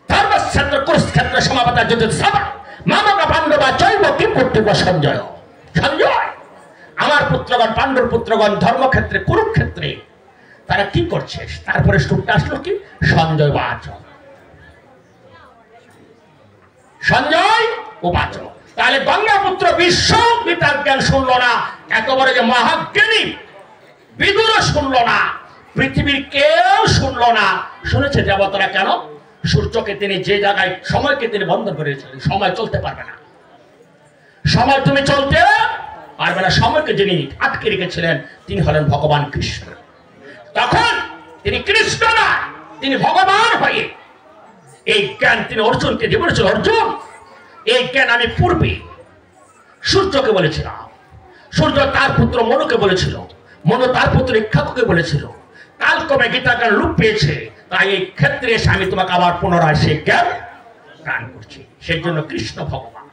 ধর্মক্ষেত্র কুরুক্ষেত্র সমাপতা যুদ্ধ সভা মামকা পাণ্ডবা জৈব কি পুত্র সঞ্জয়। সঞ্জয়, আমার পুত্রগণ, পাণ্ডুর পুত্রগণ ধর্মক্ষেত্রে কুরুক্ষেত্রে তারা কি করছে? তারপরে শ্লোকটা আসলো কি? সঞ্জয় বাচক। সঞ্জয় উবাচ। তাহলে গঙ্গাপুত্র বিশ্ব গীতার জ্ঞান শুনলো না, একেবারে যে মহাজ্ঞানী বিদুর শুনলো না, পৃথিবীর কেউ শুনলো না। শুনেছে দেবতারা। কেন? সূর্যকে তিনি যে জায়গায়, সময়কে তিনি বন্ধ করেছিলেন। সময় চলতে পারবে না, সময় তুমি চলতে পারবে না। সময়কে যিনি আটকে রেখেছিলেন তিনি হলেন ভগবান কৃষ্ণ। তখন তিনি কৃষ্ণ না, তিনি ভগবান হয়ে এই জ্ঞান তিনি অর্জুনকে দিয়ে বলেছিল, অর্জুন এই জ্ঞান আমি পূর্বে সূর্যকে বলেছিলাম, সূর্য তার পুত্র মনুকে বলেছিল, মনু তার পুত্র ইক্ষাকুকে বলেছিল। কালক্রমে গীতা জ্ঞান লোপ পেয়েছে, তাই এই ক্ষেত্রে এসে আমি তোমাকে আবার পুনরায় সেই জ্ঞান দান করছি। সেই জন্য কৃষ্ণ ভগবান।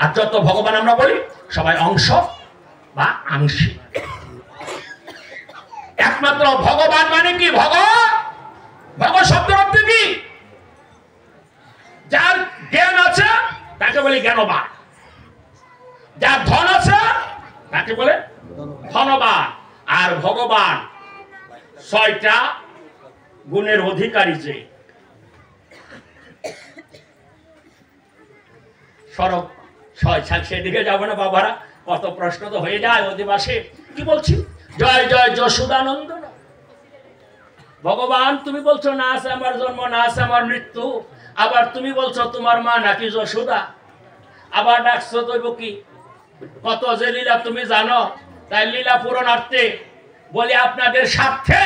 আর যত ভগবান আমরা বলি সবাই অংশ বা আংশিক। একমাত্র ভগবান মানে কি? ভগ শব্দের অর্থ কি? যার জ্ঞান আছে তাকে বলে জ্ঞানবান, যার ধন আছে তাকে বলে ধনবান। আর ভগবান 6টা গুণের অধিকারী। যে সড়ক 6 সেদিকে যাবো না বাবারা, কত প্রশ্ন তো হয়ে যায় অধিবাসে। কি বলছি? জয় জয় যশোদানন্দ। ভগবান তুমি বলছো না আছে আমার জন্ম, না আছে আমার মৃত্যু, আবার তুমি বলছো তোমার মা নাকি যশোদা, আবার ডাকছো দৈব কি? কত যে লীলা তুমি জানো। তাই লীলা পূরণার্থে বলি আপনাদের স্বার্থে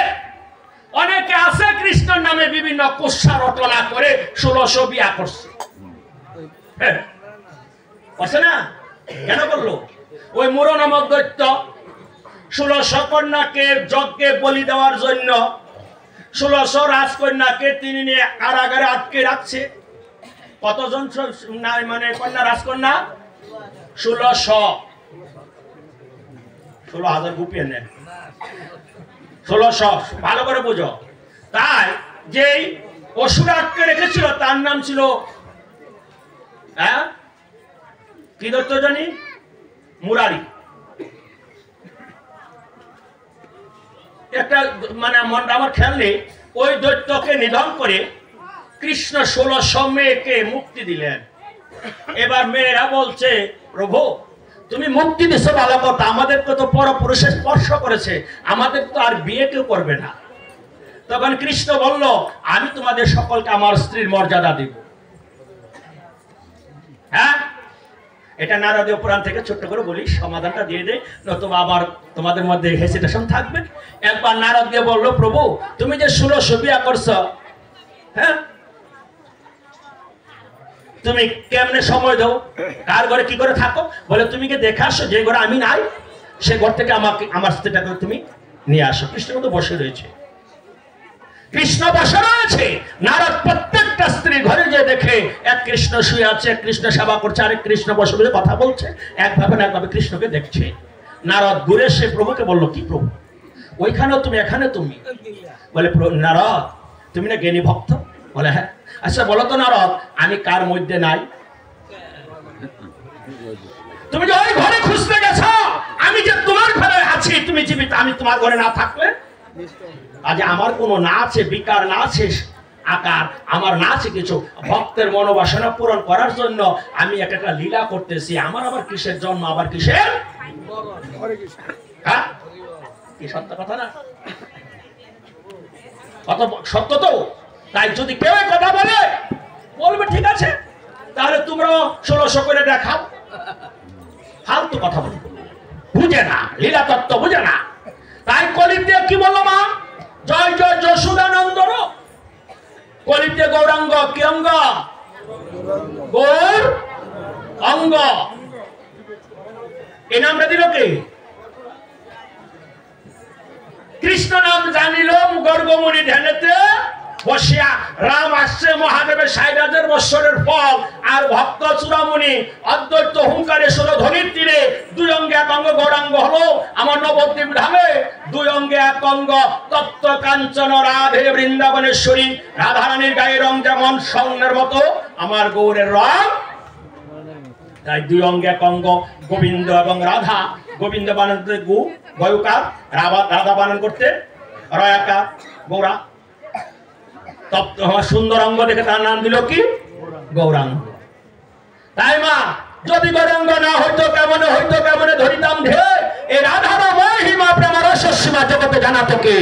অনেকে আছে কৃষ্ণের নামে বিভিন্ন কুৎসা রটনা করে 1600 বিয়া করছে। আছে না? কেন করলো? ওই মুর নামক দৈত্য 1600 কন্যাকে যজ্ঞে বলি দেওয়ার জন্য 1600 রাজকন্যাকে তিনি নিয়ে কারাগারে আটকে রাখছে। কতজন মানে কন্যা রাজকন্যা? 16,000 গুপিয়ে নেন। 1600 ভালো করে বুঝো। তাই যেই অসুর আটকে রেখেছিল তার নাম ছিল কি দত্ত জানি? মুরারি। একটা মানে মনটা আমার খেয়াল নেই। ওই দৈত্যকে নিধন করে কৃষ্ণ 1600 মেয়েকে মুক্তি দিলেন। এবার মেয়েরা বলছে, প্রভু তুমি মুক্তি দিছো ভালো কথা, আমাদেরকে তো পরপুরুষে স্পর্শ করেছে, আমাদের তো আর বিয়ে কেউ করবে না। তখন কৃষ্ণ বলল, আমি তোমাদের সকলকে আমার স্ত্রীর মর্যাদা দিব। হ্যাঁ, এটা নারদীয় পুরাণ থেকে ছোট্ট করে বলি, সমাধানটা দিয়ে দেয়, নতুবা আবার তোমাদের মধ্যে হেসিটেশন থাকবে। একবার নারদ দিয়ে বললো, প্রভু তুমি যে 1600 বিয়া করছো, হ্যাঁ তুমি কেমনে সময় দাও? কার ঘরে কি করে থাকো? বলে তুমি কি দেখে আসো যে ঘরে আমি নাই, সে ঘর থেকে আমাকে আমার স্ত্রীটাকে তুমি নিয়ে আসো। কৃষ্ণ কিন্তু বসে রয়েছে, কৃষ্ণ বসে রয়েছে। নারদ প্রত্যেকটা স্ত্রী ঘরে যে দেখে এক কৃষ্ণ শুয়ে আছে, এক কৃষ্ণ সেবা করছে, আরেক কৃষ্ণ বসে বসে কথা বলছে, একভাবে না একভাবে কৃষ্ণকে দেখছে। নারদ ঘুরে সে প্রভুকে বললো, কি প্রভু ওইখানেও তুমি এখানে তুমি? বলে নারদ তুমি না জ্ঞানী ভক্ত? বলে হ্যাঁ। আচ্ছা বলো তো নারদ, আমি কার মধ্যে নাই? তুমি যে ওই ঘরে খুঁজতে গেছো, আমি যে তোমার ঘরে আছি, তুমি জীবিত, আমি তোমার ঘরে না থাকলে আজ আমার কোনো না আছে, বিকার না আছে, আকার আমার না শিখেছো। ভক্তের মনোবাসনা পূরণ করার জন্য আমি একটা লীলা করতেছি। আমার আবার কিসের জন্ম, আবার কিসের? হ্যাঁ, কি সত্য কথা না? কত সত্য তো। তাই যদি কেউ কথা বলে বলবে ঠিক আছে, তাহলে তোমরাও 1600 করে দেখাও। ফালতু কথা বলে, বুঝে না, লীলা তত্ত্ব বুঝে না। তাই কলিতে কি বললো মা? জয় জয় যশোদানন্দ। কলিতে গৌরাঙ্গ কি অঙ্গ? গৌর অঙ্গ। এই নামটা দিল কে? কৃষ্ণ নাম জানিল গর্গমুনি ধ্যানেতে বসিয়া। রাম আসছে মহাদেবের 60,000 বৎসরের ফল। আর ভক্ত চূড়ামণি অদ্বৈত হুঙ্কারে ধ্বনির তীরে 2 অঙ্গে 1 অঙ্গ গৌরাঙ্গ হলো আমার নবদ্বীপ ধামে। 2 অঙ্গে 1 অঙ্গ তপ্ত কাঞ্চন রাধে বৃন্দাবনেশ্বরী। রাধারানীর গায়ের রং যেমন স্বর্ণের মতো, আমার গৌরের রং তাই 2 অঙ্গে 1 অঙ্গ। গোবিন্দ এবং রাধা, গোবিন্দ বানান করতে গু গয়ুকার, রাধা বানান করতে রয়াকার গৌরা। তপ্ত সুন্দর অঙ্গ দেখে তার নাম দিল কি? গৌরাঙ্গ। তাই মা, যদি গৌরাঙ্গ না হইতো কেমনে হইতো, কেমনে ধরিতাম ঢে। এই রাধার মহিমা প্রেম রসসীমা জগতে জানা থেকে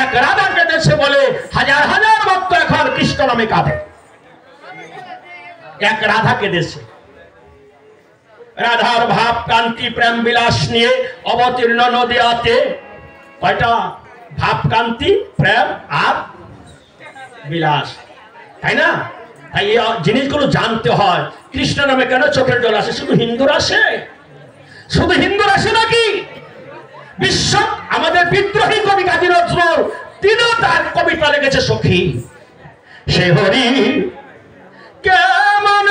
এক রাধাকে দেশে বলে হাজার হাজার ভক্ত এখন কৃষ্ণ নামে কাঁদে। এক রাধাকে দেশে রাধার ভাব কান্তি প্রেম বিলাস নিয়ে অবতীর্ণ নদীয়াতে। কয়টা? ভাব কান্তি প্রেম আর বিলাস, তাই না? তাই এই জিনিসগুলো জানতে হয়। কৃষ্ণ নামে কেন চোখের জল আসে? শুধু হিন্দুর আসে? শুধু হিন্দুর আসে নাকি? বিশ্ব আমাদের বিদ্রোহী কবি কাজী নজরুল তিনিও তার কবিতা লিখেছে সখী। সে হরি কেমন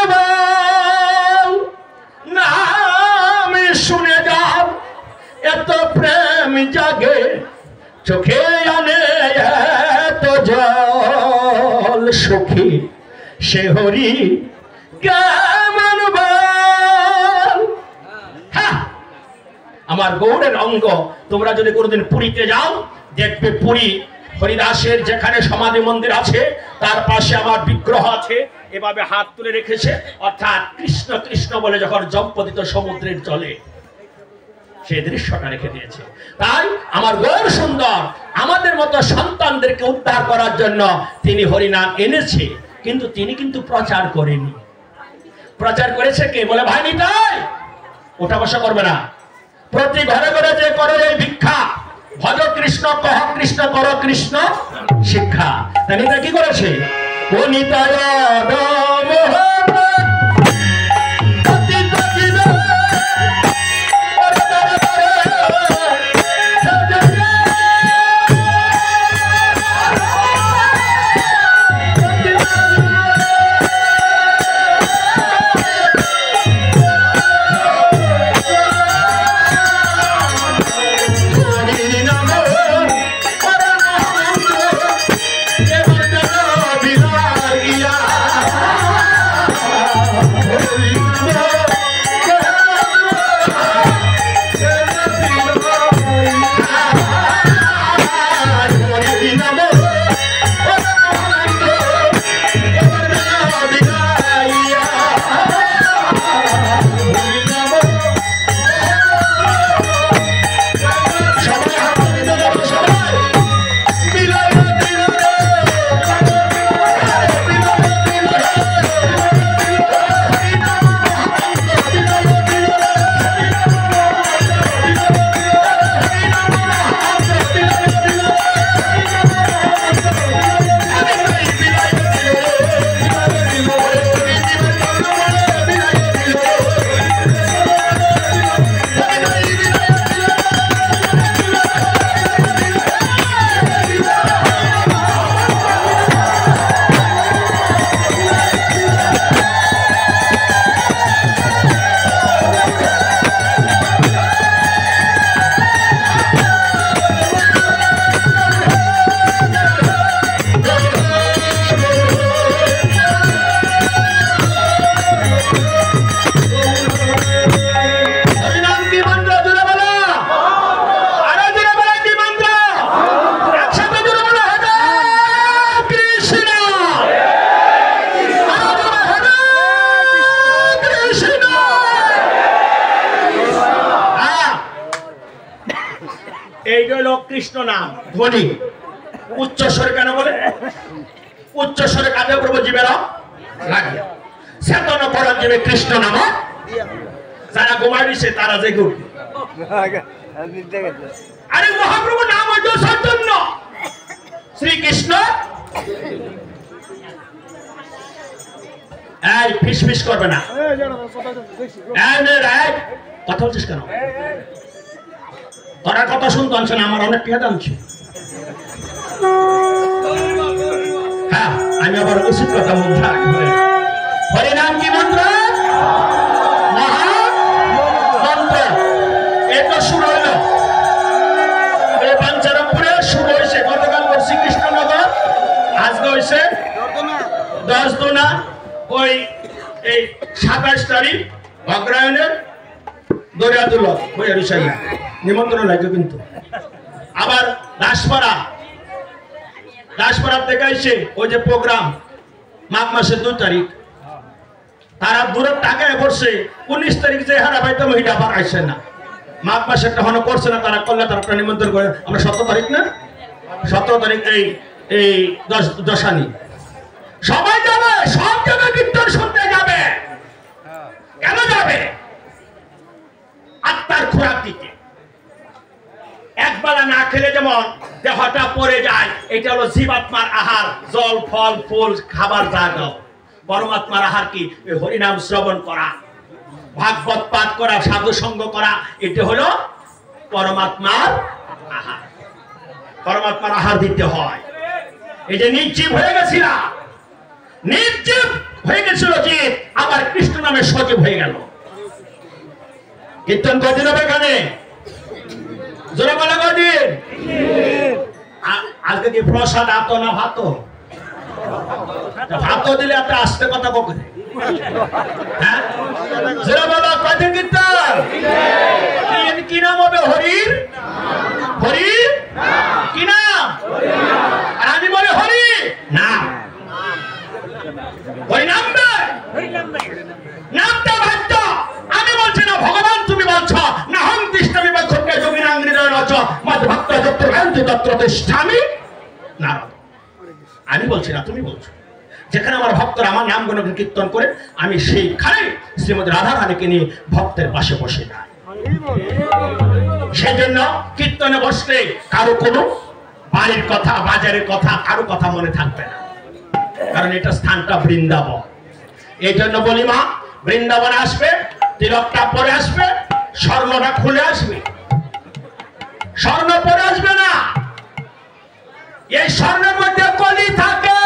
নাম শুনে যাও, এত প্রেম জাগে চোখে আনে এত জল। সখী সে হরি কেমন বল। হ্যাঁ, আমার গৌরের অঙ্গ। তোমরা যদি কোনোদিন পুরীতে যাও, দেখবে পুরী হরিদাসের যেখানে সমাধি মন্দির আছে তার পাশে আমার বিগ্রহ আছে, এভাবে হাত তুলে রেখেছে। অর্থাৎ কৃষ্ণ কৃষ্ণ বলে যখন জপ পতিত সমুদ্রের জলে সেই দৃশ্যটা রেখে দিয়েছে। তাই আমার গৌর সুন্দর আমাদের মতো সন্তানদেরকে উদ্ধার করার জন্য তিনি হরিনাম এনেছে, কিন্তু তিনি কিন্তু প্রচার করেনি। প্রচার করেছে কে? বলে ভাই নিতাই ওঠা বসা করবে না। প্রতি ঘরে ঘরে যে করে এই ভিক্ষা, ভজ কৃষ্ণ কহ কৃষ্ণ কর কৃষ্ণ শিক্ষা। তাই নিতাই কি করেছে? ও নিতাই এই হলো কৃষ্ণ নাম ধ্বনি। উচ্চস্বরে কেন বলে? উচ্চস্বরে কাঁধে প্রভু জীবেরা লাগে চেতন পরাণ জীবে কৃষ্ণ নাম। যারা ঘুমাই দিছে তারা জেগে উঠবে। আরে মহাপ্রভু নাম হইল চৈতন্য শ্রীকৃষ্ণ। এই ফিস ফিস করবে না। কথা বলছিস কেন? তোরা কথা শুনতে আনছে না, আমার অনেক টিয়া আনছে। হ্যাঁ, আমি আবার উচিত কথা বলতে হরিনাম কি মন্ত্র? মহামন্ত্র। এই তো শুরু হইল এই পাঞ্চারামপুরে শুরু হয়েছে। গতকাল করছি কৃষ্ণনগর, আজকে হয়েছে 10 ওই এই 27 তারিখ অগ্রায়ণের দরিয়াদুল হইয়া নিমন্ত্রণ লাগবে। কিন্তু আবার দাসপাড়া থেকে এসে ওই যে প্রোগ্রাম মাঘ মাসের 2 তারিখ, তারা দূরের টাকায় পড়ছে 19 তারিখ যে হারা পাইতাম ওইটা আবার আসছে না। মাঘ মাসের তখন করছে না, তারা করলে তারা নিমন্ত্রণ করে। আমরা 17 তারিখ না 17 তারিখ এই দশানি সবাই যাবে, সব জায়গায় কীর্তন শুনতে যাবে। কেন যাবে? আত্মার খোরাক দিতে। একবেলা না খেলে যেমন দেহটা পড়ে যায়, এটা হলো জীবাত্মার আহার। জল ফল ফুল খাবার জাগাও। পরমাত্মার আহার কি? হরিনাম শ্রবণ করা, ভাগবত পাঠ করা, সাধু সঙ্গ করা, এটা হলো পরমাত্মার আহার। পরমাত্মার আহার দিতে হয়। এই যে নির্জীব হয়ে গেছিল, নির্জীব হয়ে গেছিল জীব, আবার কৃষ্ণ নামে সজীব হয়ে গেল। কীর্তন কদিন হবে এখানে? জোরে বলে কদিন? আজকে কি প্রসাদ আত না ভাত? ভাত দিলে এত আস্তে কথা বকে। হ্যাঁ, জোরে বলো কদিন কীর্তন? কি নাম হবে? হরির। হরির কি নাম? আর আমি বলি হরি নাম। হরি নাম নামটা ভাগ্য। আমি বলছি না, ভগবান তুমি বলছো না। হং তিষ্ঠামি বা খোট্টে যোগিন আঙ্গিরে নচ মত ভক্ত যত্র ভ্রান্তি তত্র তিষ্ঠামি না। আমি বলছি না, তুমি বলছো। যেখানে আমার ভক্তরা আমার নাম গুণ কীর্তন করে, আমি সেইখানে শ্রীমতী রাধা রানীকে নিয়ে ভক্তের পাশে বসে যাই। সেই জন্য কীর্তনে বসলে কারো কোনো বাড়ির কথা, বাজারের কথা, কারো কথা মনে থাকবে না। কারণ এটা স্থানটা বৃন্দাবন। এই জন্য বলি মা, বৃন্দাবনে আসবে, তিলকটা পরে আসবে, স্বর্ণটা খুলে আসবে। স্বর্ণ পরে আসবে না, এই স্বর্ণের মধ্যে কলি থাকে।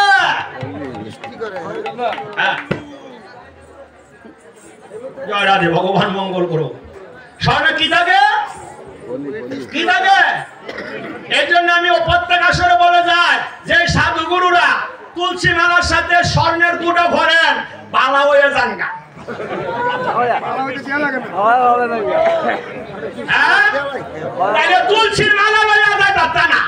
জয় রাধে, ভগবান মঙ্গল করো। স্বর্ণ কি থাকে? কি থাকে? এই জন্য আমি প্রত্যেক আসরে বলে যায় যে সাধু গুরুরা তুলসী মালার সাথে স্বর্ণের গুঁড়ো ভরেন, বালা হয়ে যান গা। তুলসীর মালা লইয়া যায় তা না।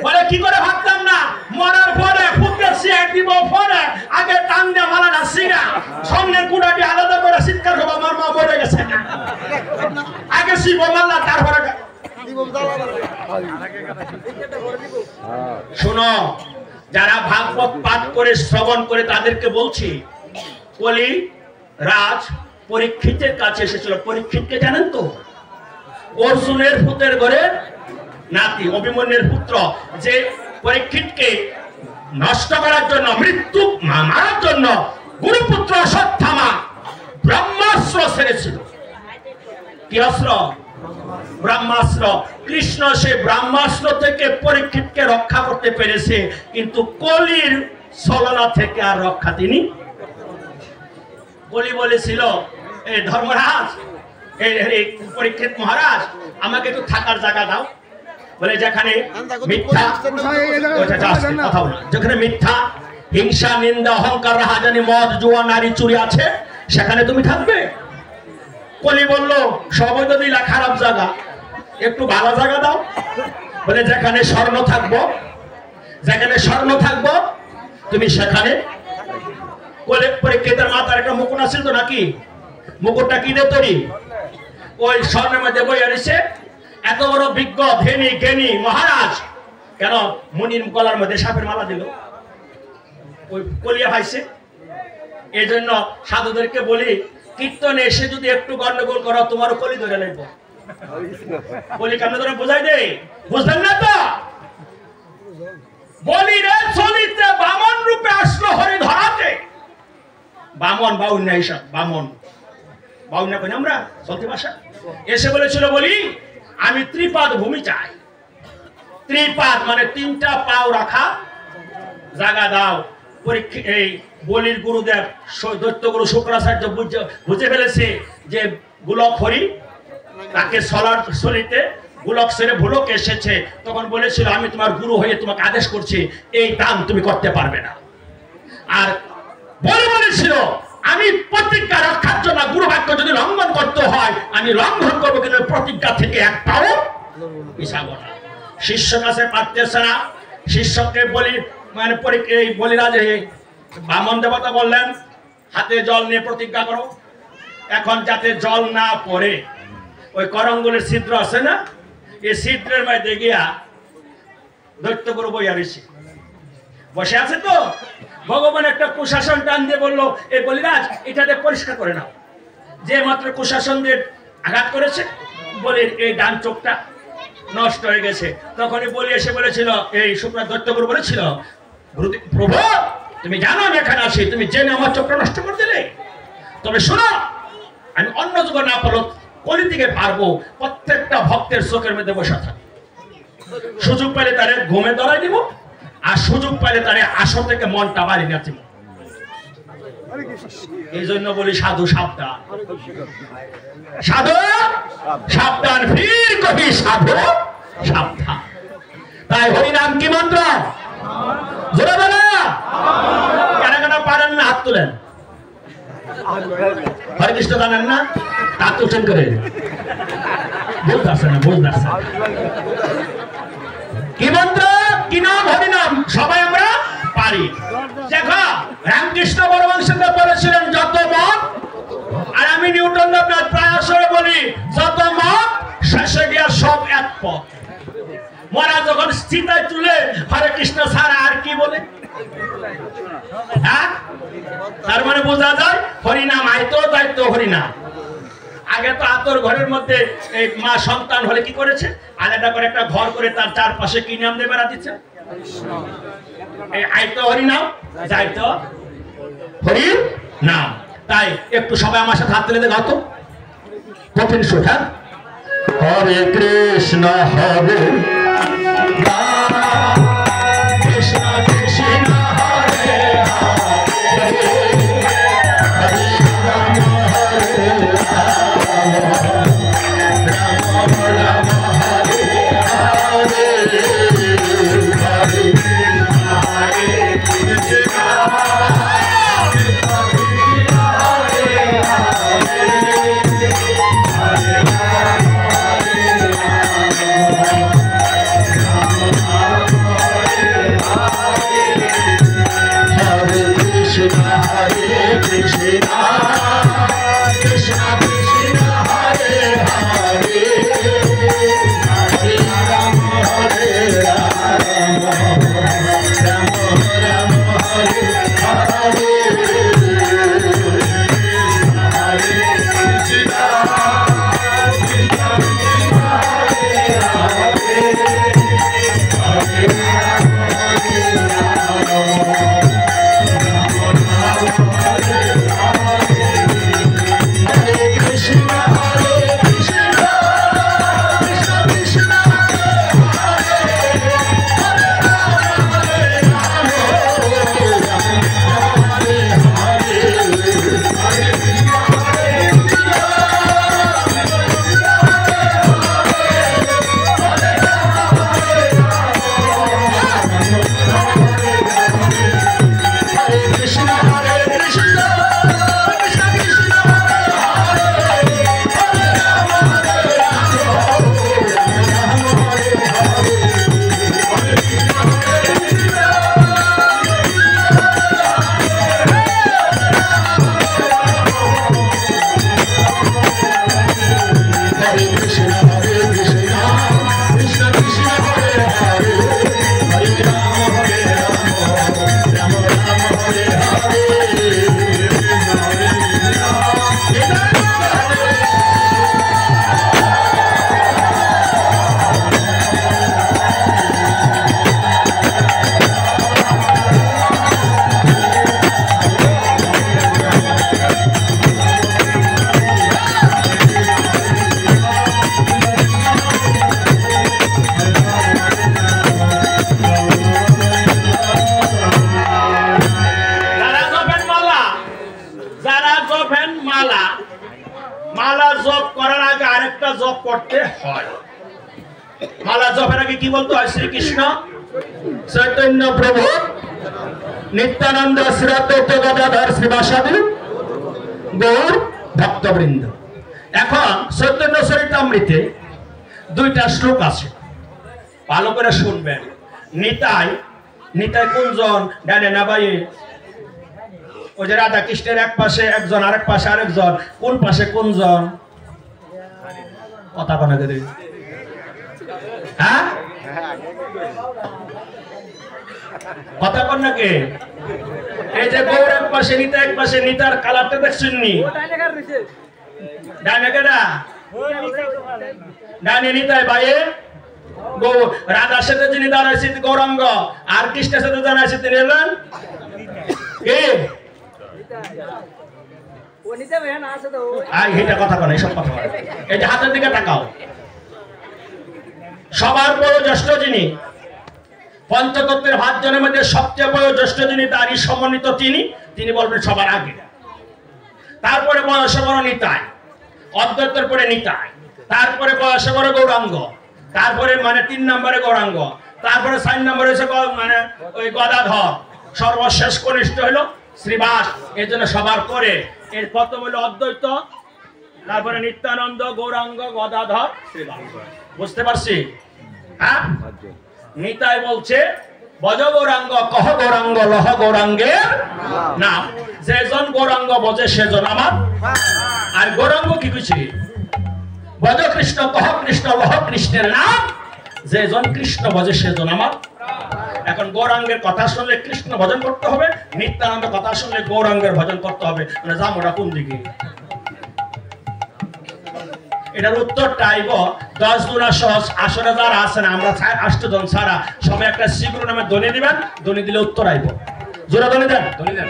বলে কি করে ভাবতাম না, মরার পরে ফুটে সিয়ার দিব পরে আগে টান দিয়ে মালাটা সিগা স্বর্ণের গুঁড়াটি আলাদা করে চিৎকার করবো আমার মা মরে গেছে। আগে শিব মাল্লা, তারপরে শোনো, যারা ভাগবত পাঠ করে শ্রবণ করে তাদেরকে বলছি, কলি রাজ পরীক্ষিতের কাছে এসেছিল। পরীক্ষিতকে জানেন তো? অর্জুনের পুত্রের ঘরে নাতি, অভিমন্যুর পুত্র, যে পরীক্ষিতকে নষ্ট করার জন্য, মৃত্যু মারার জন্য গুরুপুত্র অশ্বত্থামা ব্রহ্মাস্ত্র ছেড়েছিল। কি অস্ত্র? ব্রহ্মাস্ত্র। কৃষ্ণ সে ব্রহ্মাস্ত্র থেকে পরীক্ষিতকে রক্ষা করতে পেরেছে, কিন্তু কলির ছলনা থেকে আর রক্ষা তিনি। কলি বলেছিল, এই ধর্মরাজ, এই পরীক্ষিত মহারাজ, আমাকে একটু থাকার জায়গা দাও। বলে যেখানে মিথ্যা, যেখানে মিথ্যা, হিংসা, নিন্দা, অহংকার, রাহাজানি, মদ, জুয়া, নারী, চুরি আছে, সেখানে তুমি থাকবে। কলি বলল, সবই তো দিলা খারাপ জায়গা, একটু ভালো জায়গা দাও। বলে যেখানে স্বর্ণ থাকবো, যেখানে স্বর্ণ থাকবো তুমি সেখানে। কলি পরীক্ষিতের মাথার একটা মুকুট আছিল তো নাকি? মুকুটটা কি দিয়ে তৈরি? ওই স্বর্ণের মধ্যে বইয়া রয়েছে এত বড় বিজ্ঞ ধনী জ্ঞানী মহারাজ কেন মুনির গলার মধ্যে সাপের মালা দিল? ওই কলিয়া ভাইছে। এই জন্য সাধুদেরকে বলি, কীর্তনে এসে যদি একটু গন্ডগোল করো তোমারও কলি ধরে নেব। বলি কেমন ধরে বোঝাই দে, বুঝলেন না তো? বলি রে চলিতে বামন রূপে আসলো হরি ধরাতে। বামন বাউন্না হিসাব, বামন বাউন্না কই আমরা চলতি ভাষা। এসে বলেছিল বলি আমি ত্রিপাদ ভূমি চাই। ত্রিপাদ মানে তিনটা পাও রাখা জায়গা দাও। পরীক্ষা এই বলির গুরুদেব দৈত্যগুরু শুক্রাচার্য বুঝে ফেলেছে যে গোলক হরি, তাকে সলার চলিতে গোলক সেরে ভুলক এসেছে। তখন বলেছিল আমি তোমার গুরু হয়ে তোমাকে আদেশ করছি, এই দান তুমি করতে পারবে না। আর বলেছিল আমি প্রতিজ্ঞা রক্ষার জন্য গুরু বাক্য যদি লঙ্ঘন করতে হয় আমি লঙ্ঘন করবো, কিন্তু প্রতিজ্ঞা থেকে একটাও পিছাবো না। শিষ্য কাছে পারতেছে না। শিষ্যকে বলি মানে এই বলিরাজ বামন দেবতা বললেন হাতে জল নিয়ে প্রতিজ্ঞা করো। এখন যাতে জল না পড়ে ওই করঙ্গলের ছিদ্র আছে না, এই ছিদ্রের মধ্যে গিয়া দৈত্যগুরু বইয়া রয়েছে, বসে আছে। তো ভগবান একটা কুশাসন টান দিয়ে বললো এই বলিরাজ এটাতে পরিষ্কার করে নাও। যে মাত্র কুশাসন দিয়ে আঘাত করেছে বলির এই ডান চোখটা নষ্ট হয়ে গেছে। তখনই বলি এসে বলেছিল, এই শুক্র দৈত্যগুরু বলেছিল প্রভু তুমি জানো আমি এখানে আছি, তুমি জেনে আমার চোখটা নষ্ট করে দিলে। তবে শোনো আমি অন্য যুগ না পারো কলি দিকে পারবো, প্রত্যেকটা ভক্তের চোখের মধ্যে বসে থাকবো। সুযোগ পেলে তারে ঘুমে ধরাই দিব, আর সুযোগ পেলে তারে আসর থেকে মনটা বাড়ি নিয়ে দিব। এই জন্য বলি সাধু সাবধান, সাধু সাবধান, ফির কবি সাধু সাবধান। তাই হরিনাম কি মন্ত্র? জোরে বলো। কারা কারা পারেন না হাত তুলেন। হরে কৃষ্ণ জানেন না হাত তুলছেন করে বুঝতে পারছে না, বুঝতে পারছে কি মন্ত্র কি নাম? হরিনাম। সবাই আমরা পারি। দেখো রামকৃষ্ণ পরমহংসদেব বলেছিলেন যত মত, আর আমি নিউটন দেবনাথ প্রায় আসরে বলি যত মত শেষে গিয়া সব এক পথ। মরা যখন স্থিতায় তুলে হরে কৃষ্ণ ছাড়া আর কি বলে? তার মানে বোঝা যায় হরিনাম আইতো দায়িত্ব হরিনাম। আগে তো আতর ঘরের মধ্যে এই মা সন্তান হলে কি করেছে, আলাদা করে একটা ঘর করে তার চারপাশে কি নাম দিয়ে বেড়া দিচ্ছে? এই আইতো হরিনাম, যাইতো হরি নাম। তাই একটু সবাই আমার সাথে হাত তুলে দেখাও তো, কঠিন সুর। হ্যাঁ, হরে কৃষ্ণ হরে কৃষ্ণ কৃষ্ণ হরে হরে হরে রাম হরে রাম রাম হরে হরে হরে মালা জপের আগে কি বলতে হয়? শ্রীকৃষ্ণ চৈতন্য প্রভু নিত্যানন্দ শ্রী অদ্বৈত গদাধর শ্রীবাসাদি গৌর ভক্তবৃন্দ। এখন চৈতন্য চরিতামৃতে দুইটা শ্লোক আছে, ভালো করে শুনবেন। নিতাই, নিতাই কোনজন? ডানে না বাইয়ে? ওই যে রাধা কৃষ্ণের এক পাশে একজন, আরেক পাশে আরেকজন, কোন পাশে কোনজন? কথা কোনা করে, হ্যাঁ কথা কন নাকি? এই যে গৌর এক পাশে, নিতা এক পাশে, নিতার কালারটা দেখছেন নি? ডানে কেডা? ডানে নিতাই বাইয়ে গৌ, রাধার সাথে যিনি দাঁড়াইছে গৌরাঙ্গ, আর কৃষ্ণের সাথে দাঁড়াইছে তিনি এলেন কে? কথা কন, এইসব কথা। এই যে হাতের দিকে তাকাও, সবার বয়োজ্যেষ্ঠ যিনি, পঞ্চতত্ত্বের 5 জনের মধ্যে সবচেয়ে বয়োজ্যেষ্ঠ যিনি, তারই সমন্বিত তিনি, তিনি বলবেন সবার আগে। তারপরে বয়সে বড় নিতাই, অদ্বৈতের পরে নিতাই, তারপরে বয়সে বড় গৌরাঙ্গ, তারপরে মানে 3 নম্বরে গৌরাঙ্গ, তারপরে 4 নম্বরে হচ্ছে মানে ওই গদাধর, সর্বশেষ কনিষ্ঠ হলো শ্রীবাস। এই জন্য সবার পরে এর প্রথম হলো অদ্বৈত, তারপরে নিত্যানন্দ, গৌরাঙ্গ, গদাধর, শ্রীবাস। বুঝতে পারছি? হ্যাঁ, নিতাই বলছে বজ গৌরাঙ্গ, কহ গৌরাঙ্গ, লহ গৌরাঙ্গের নাম। যেজন গৌরাঙ্গ বজে সেজন আমার। আর গৌরাঙ্গ কি কইছে? বজ কৃষ্ণ, কহ কৃষ্ণ, লহ কৃষ্ণের নাম। যেজন কৃষ্ণ বজে সেজন আমার। এখন গৌরাঙ্গের কথা শুনলে কৃষ্ণ ভজন করতে হবে, নিত্যানন্দ কথা শুনলে গৌরাঙ্গের ভজন করতে হবে। মানে জামোটা কোন দিকে? এটার উত্তরটা আইব 10 গুণা সহজ। আসরে যারা আছেন, আমরা 8 জন ছাড়া সবাই একটা শ্রীগুরু নামে ধ্বনি দিবেন, ধ্বনি দিলে উত্তর আইব। জোরে ধ্বনি দেন, ধ্বনি দেন।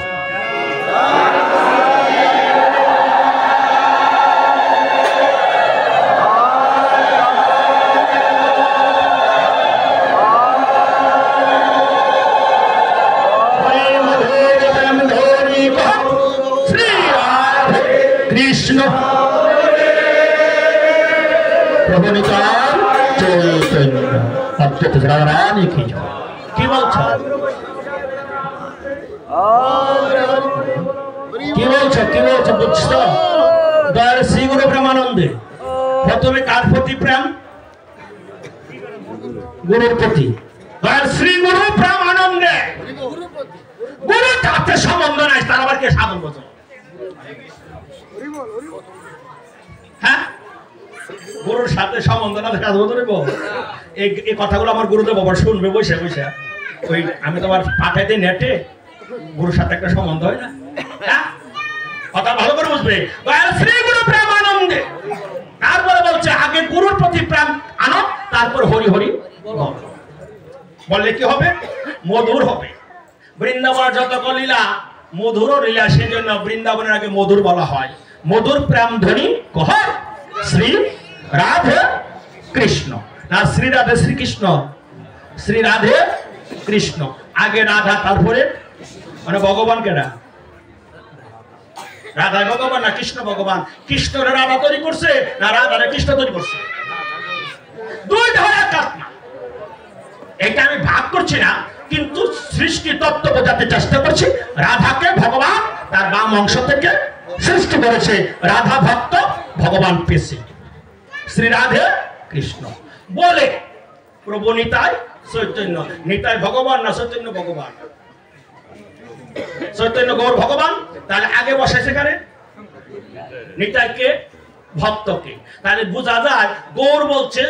কৃষ্ণ প্রভু নিতাই চৈতন্য অদ্বৈত রাধারানী কি জয়। কি বলছো? কি বলছো? কি বলছো? বুঝছো? দয়াল শ্রী গুরু প্রেমানন্দে প্রথমে কার প্রতি প্রেম? গুরুর প্রতি। দয়াল শ্রী গুরু প্রেমানন্দে গুরু তাতে সম্বন্ধ নাই, তার আবার কে সাধন বোঝো? হ্যাঁ, গুরুর সাথে সম্বন্ধ না কাজ বলতে নেব। এই কথাগুলো আমার গুরুদেব আবার শুনবে বসে বসে। ওই আমি তোমার পাঠাইতে নেটে, গুরুর সাথে একটা সম্বন্ধ হয় না? হ্যাঁ, কথা ভালো করে বুঝবে। শ্রী গুরু প্রেমানন্দে তারপরে বলছে আগে গুরুর প্রতি প্রেম আনো, তারপর হরি হরি বললে কি হবে? মধুর হবে। বৃন্দাবন যত লীলা মধুর লীলা, সেই জন্য বৃন্দাবনের আগে মধুর বলা হয়। মধুর প্রেম ধ্বনি কহ শ্রী রাধে কৃষ্ণ। না শ্রী রাধে শ্রীকৃষ্ণ, শ্রী রাধে কৃষ্ণ। আগে রাধা, তারপরে মানে ভগবান কেডা? রাধা ভগবান না কৃষ্ণ ভগবান? কৃষ্ণরে রাধা তৈরি করছে না রাধারে কৃষ্ণ তৈরি করছে? দুই ধরনের কাটনা। এটা আমি ভাগ করছি না, কিন্তু সৃষ্টি তত্ত্ব বোঝাতে চেষ্টা করছি। রাধাকে ভগবান তার বাম অংশ থেকে সৃষ্টি করেছে, রাধা ভক্ত ভগবান পেয়েছে। শ্রী রাধে কৃষ্ণ বলে প্রভু নিতাই চৈতন্য। নিতাই ভগবান না চৈতন্য ভগবান? চৈতন্য গৌর ভগবান। তাহলে আগে বসে সেখানে নিতাইকে, ভক্তকে। তাহলে বোঝা যায় গৌর বলছে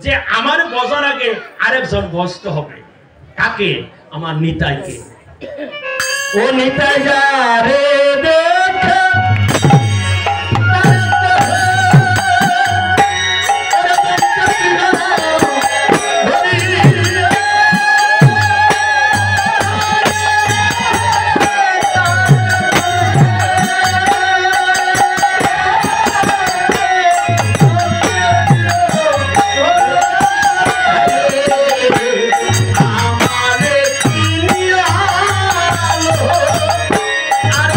যে আমার বজার আগে আরেকজন বসতে হবে। কাকে? আমার নিতাইকে। ও নিতাই যা রে দেখে আর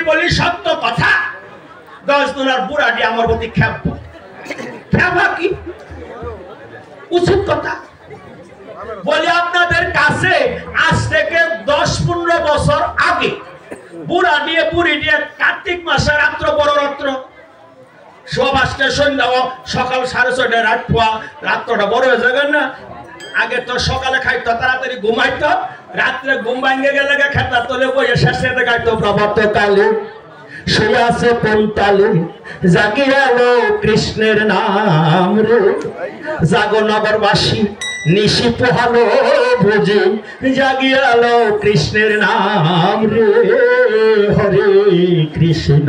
বলি সত্য কথা 10 দিনের বুড়াটি আমার প্রতি খেপবো খেপা কি উচিত কথা বলি আপনাদের কাছে আজ থেকে 10-15 বছর আগে বুড়া দিয়ে বুড়ি দিয়ে কার্তিক মাসের রাত্র বড় রাত্র সব আজকে সন্ধ্যা সকাল 6:30 রাত পোয়া রাত্রটা বড় হয়ে যাবে না আগে তো সকালে খাইতো তাড়াতাড়ি ঘুমাইতো রাত্রে ঘুম ভাঙে গেলে খেতা তোলে বইয়ে শেষে দেখাইতো প্রভাত কালে শুয়ে আছে কোন তালে জাগিয়ালো কৃষ্ণের নাম রে জাগো নগরবাসী নিশি পোহালো বুঝে জাগিয়ালো কৃষ্ণের নাম রে হরে কৃষ্ণ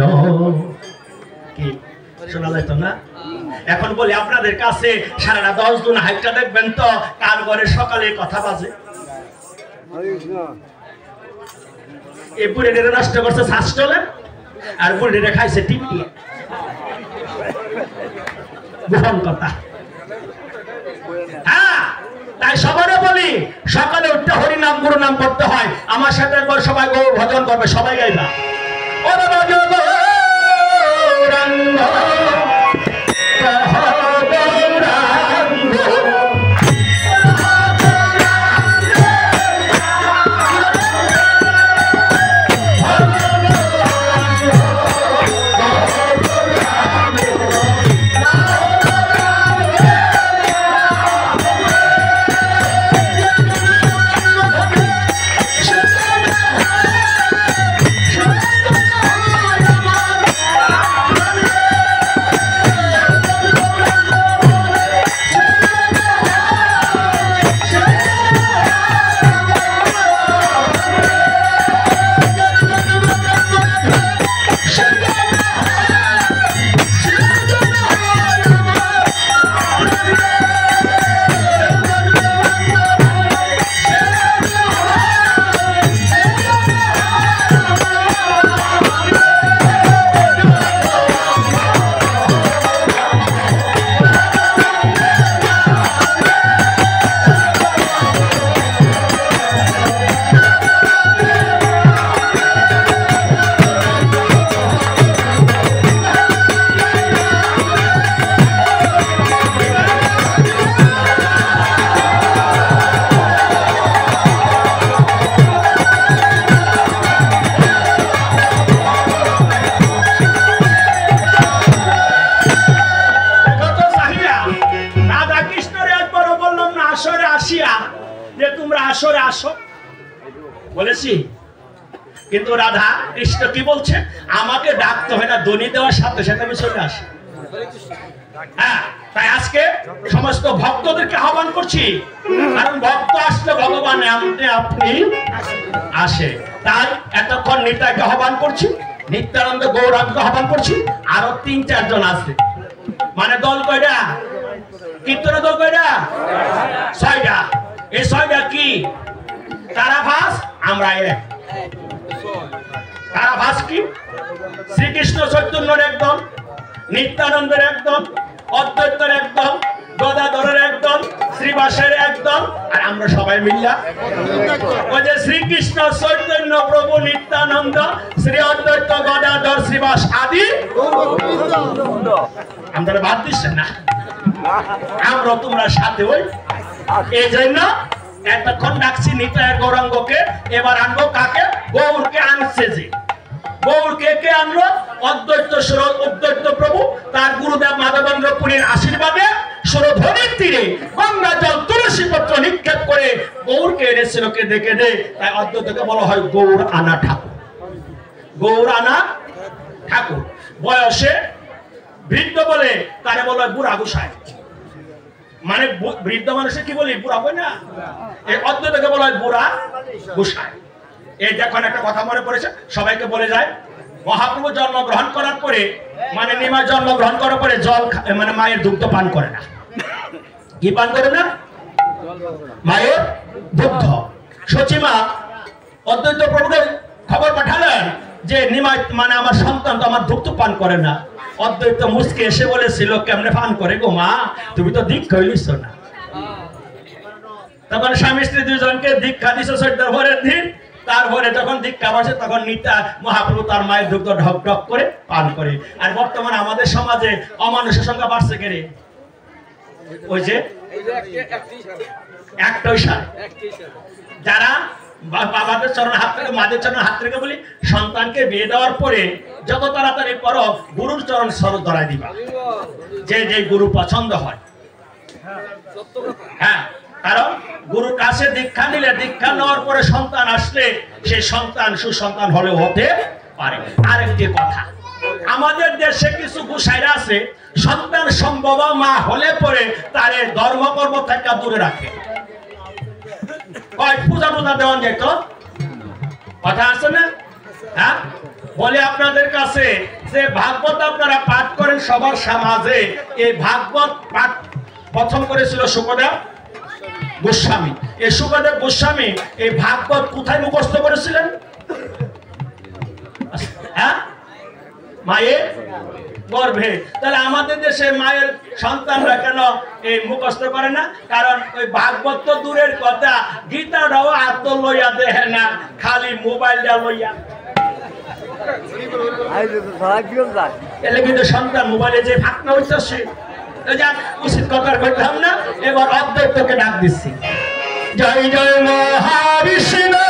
কি শোনা যাইতো না এখন বলি আপনাদের কাছে সারাটা 10 দিন হাইটটা দেখবেন তো কার ঘরে সকালে কথা বাজে এই বুড়িটা নষ্ট করছে শাস্টলে আর বুড়িটা খাইছে টিপি গোপন কথা হ্যাঁ তাই সবারও বলি সকালে উঠতে হরি নাম গুরু নাম করতে হয় আমার সাথে একবার সবাই গো ভজন করবে সবাই গাইবা ওরে ভজন গৌরাঙ্গ কিন্তু রাধা কৃষ্ণ কি বলছে আমাকে ডাকতে হয় না ধ্বনি দেওয়ার সাথে সাথে আমি চলে আসি হ্যাঁ তাই আজকে সমস্ত ভক্তদেরকে আহ্বান করছি কারণ ভক্ত আসলে ভগবান আপনি আসে তাই এতক্ষণ নিতাইকে আহ্বান করছি নিত্যানন্দ গৌরাঙ্গকে আহ্বান করছি আরো 3-4 জন আছে মানে দল কয়টা কীর্তন দল কয়টা 6টা এই 6টা কি তারাভাস আমরা এক তারাভাস কি শ্রীকৃষ্ণ চৈতন্যের একদল নিত্যানন্দের একদল অদ্বৈতের একদল গদাধরের একদল শ্রীবাসের একদল আর আমরা সবাই মিল্লা ওই যে শ্রীকৃষ্ণ চৈতন্য প্রভু নিত্যানন্দ শ্রী অদ্বৈত গদাধর শ্রীবাস আদি আমরা বাদ দিচ্ছেন না আমরা তোমরা সাথে ওই এই জন্য এতক্ষণ ডাকছি নিতাই গৌরাঙ্গকে এবার আনবো কাকে গৌরকে আনছে যে গৌরকে কে আনলো অদ্বৈত অদ্বৈত প্রভু তার গুরুদেব মাধবেন্দ্র পুরীর আশীর্বাদে সুরধনির তীরে গঙ্গা জল তুলসী পত্র নিক্ষেপ করে গৌরকে এনেছিল কে দেখে দে তাই অদ্বৈতকে বলা হয় গৌর আনা ঠাকুর গৌর আনা ঠাকুর বয়সে বৃদ্ধ বলে তারে বলা হয় বুড়া গোসাই মানে বৃদ্ধ মানুষের কি বলি বুড়া হয় না এই অদ্বৈতকে বলা হয় বুড়া গোসাই এই দেখুন একটা কথা মনে পড়েছে সবাইকে বলে যায় মহাপ্রভু জন্মগ্রহণ করার পরে মানে নিমা জন্মগ্রহণ করার পরে জল মানে মায়ের দুগ্ধ পান করে না কি পান করে না মায়ের দুগ্ধ সচিমা অদ্বৈত প্রভুকে খবর পাঠালেন যে নিমা মানে আমার সন্তান তো আমার দুগ্ধ পান করে না অদ্বৈত মুসকে এসে বলেছিল কেমনে পান করে গো মা তুমি তো দীক্ষা হইলিস না তখন স্বামী স্ত্রী দুজনকে দীক্ষা দিছ 14 ভোরের দিন তারপরে যখন দীক্ষা বসে তখন নিতা মহাপ্রভু তার মায়ের দুগ্ধ ঢক ঢক করে পান করে। আর বর্তমানে আমাদের সমাজে অমানুষের সংখ্যা বাড়ছে কেড়ে, ওই যে একটাই সার, যারা বাবাদের চরণ হাত থেকে মাদের চরণ হাত থেকে বলি সন্তানকে বিয়ে দেওয়ার পরে যত তাড়াতাড়ি পর গুরুর চরণ স্বরূপ ধরাই দিবা, যে যে গুরু পছন্দ হয়। হ্যাঁ, কারণ গুরুর কাছে দীক্ষা নিলে, দীক্ষা নেওয়ার পরে সন্তান আসলে সেই সন্তান সুসন্তান হলে হতে পারে। আরেকটি কথা, আমাদের দেশে কিছু গোসাইরা আছে সন্তান সম্ভব মা হলে পরে তারে ধর্মকর্ম থেকে দূরে রাখে, পূজা টুজা দেওয়া যেত, কথা আছে না? হ্যাঁ, বলে আপনাদের কাছে যে ভাগবত আপনারা পাঠ করেন সবার সমাজে, এই ভাগবত পাঠ প্রথম করেছিল শুকদেব গোস্বামী। এই শুকদেব গোস্বামী এই ভাগবত কোথায় মুখস্থ করেছিলেন? হ্যাঁ, মায়ের গর্ভে। তাহলে আমাদের দেশে মায়ের সন্তানরা কেন এই মুখস্থ করে না? কারণ ওই ভাগবত তো দূরের কথা, গীতাটাও হাত লইয়া দেখে না, খালি মোবাইলটা লইয়া। এলে কিন্তু সন্তান মোবাইলে যে ফাঁকনা হইতেছে, উচিত কথা করতাম না। এবার অদ্বৈতকে ডাক দিচ্ছি। জয় জয় মহাবিষ্ণু।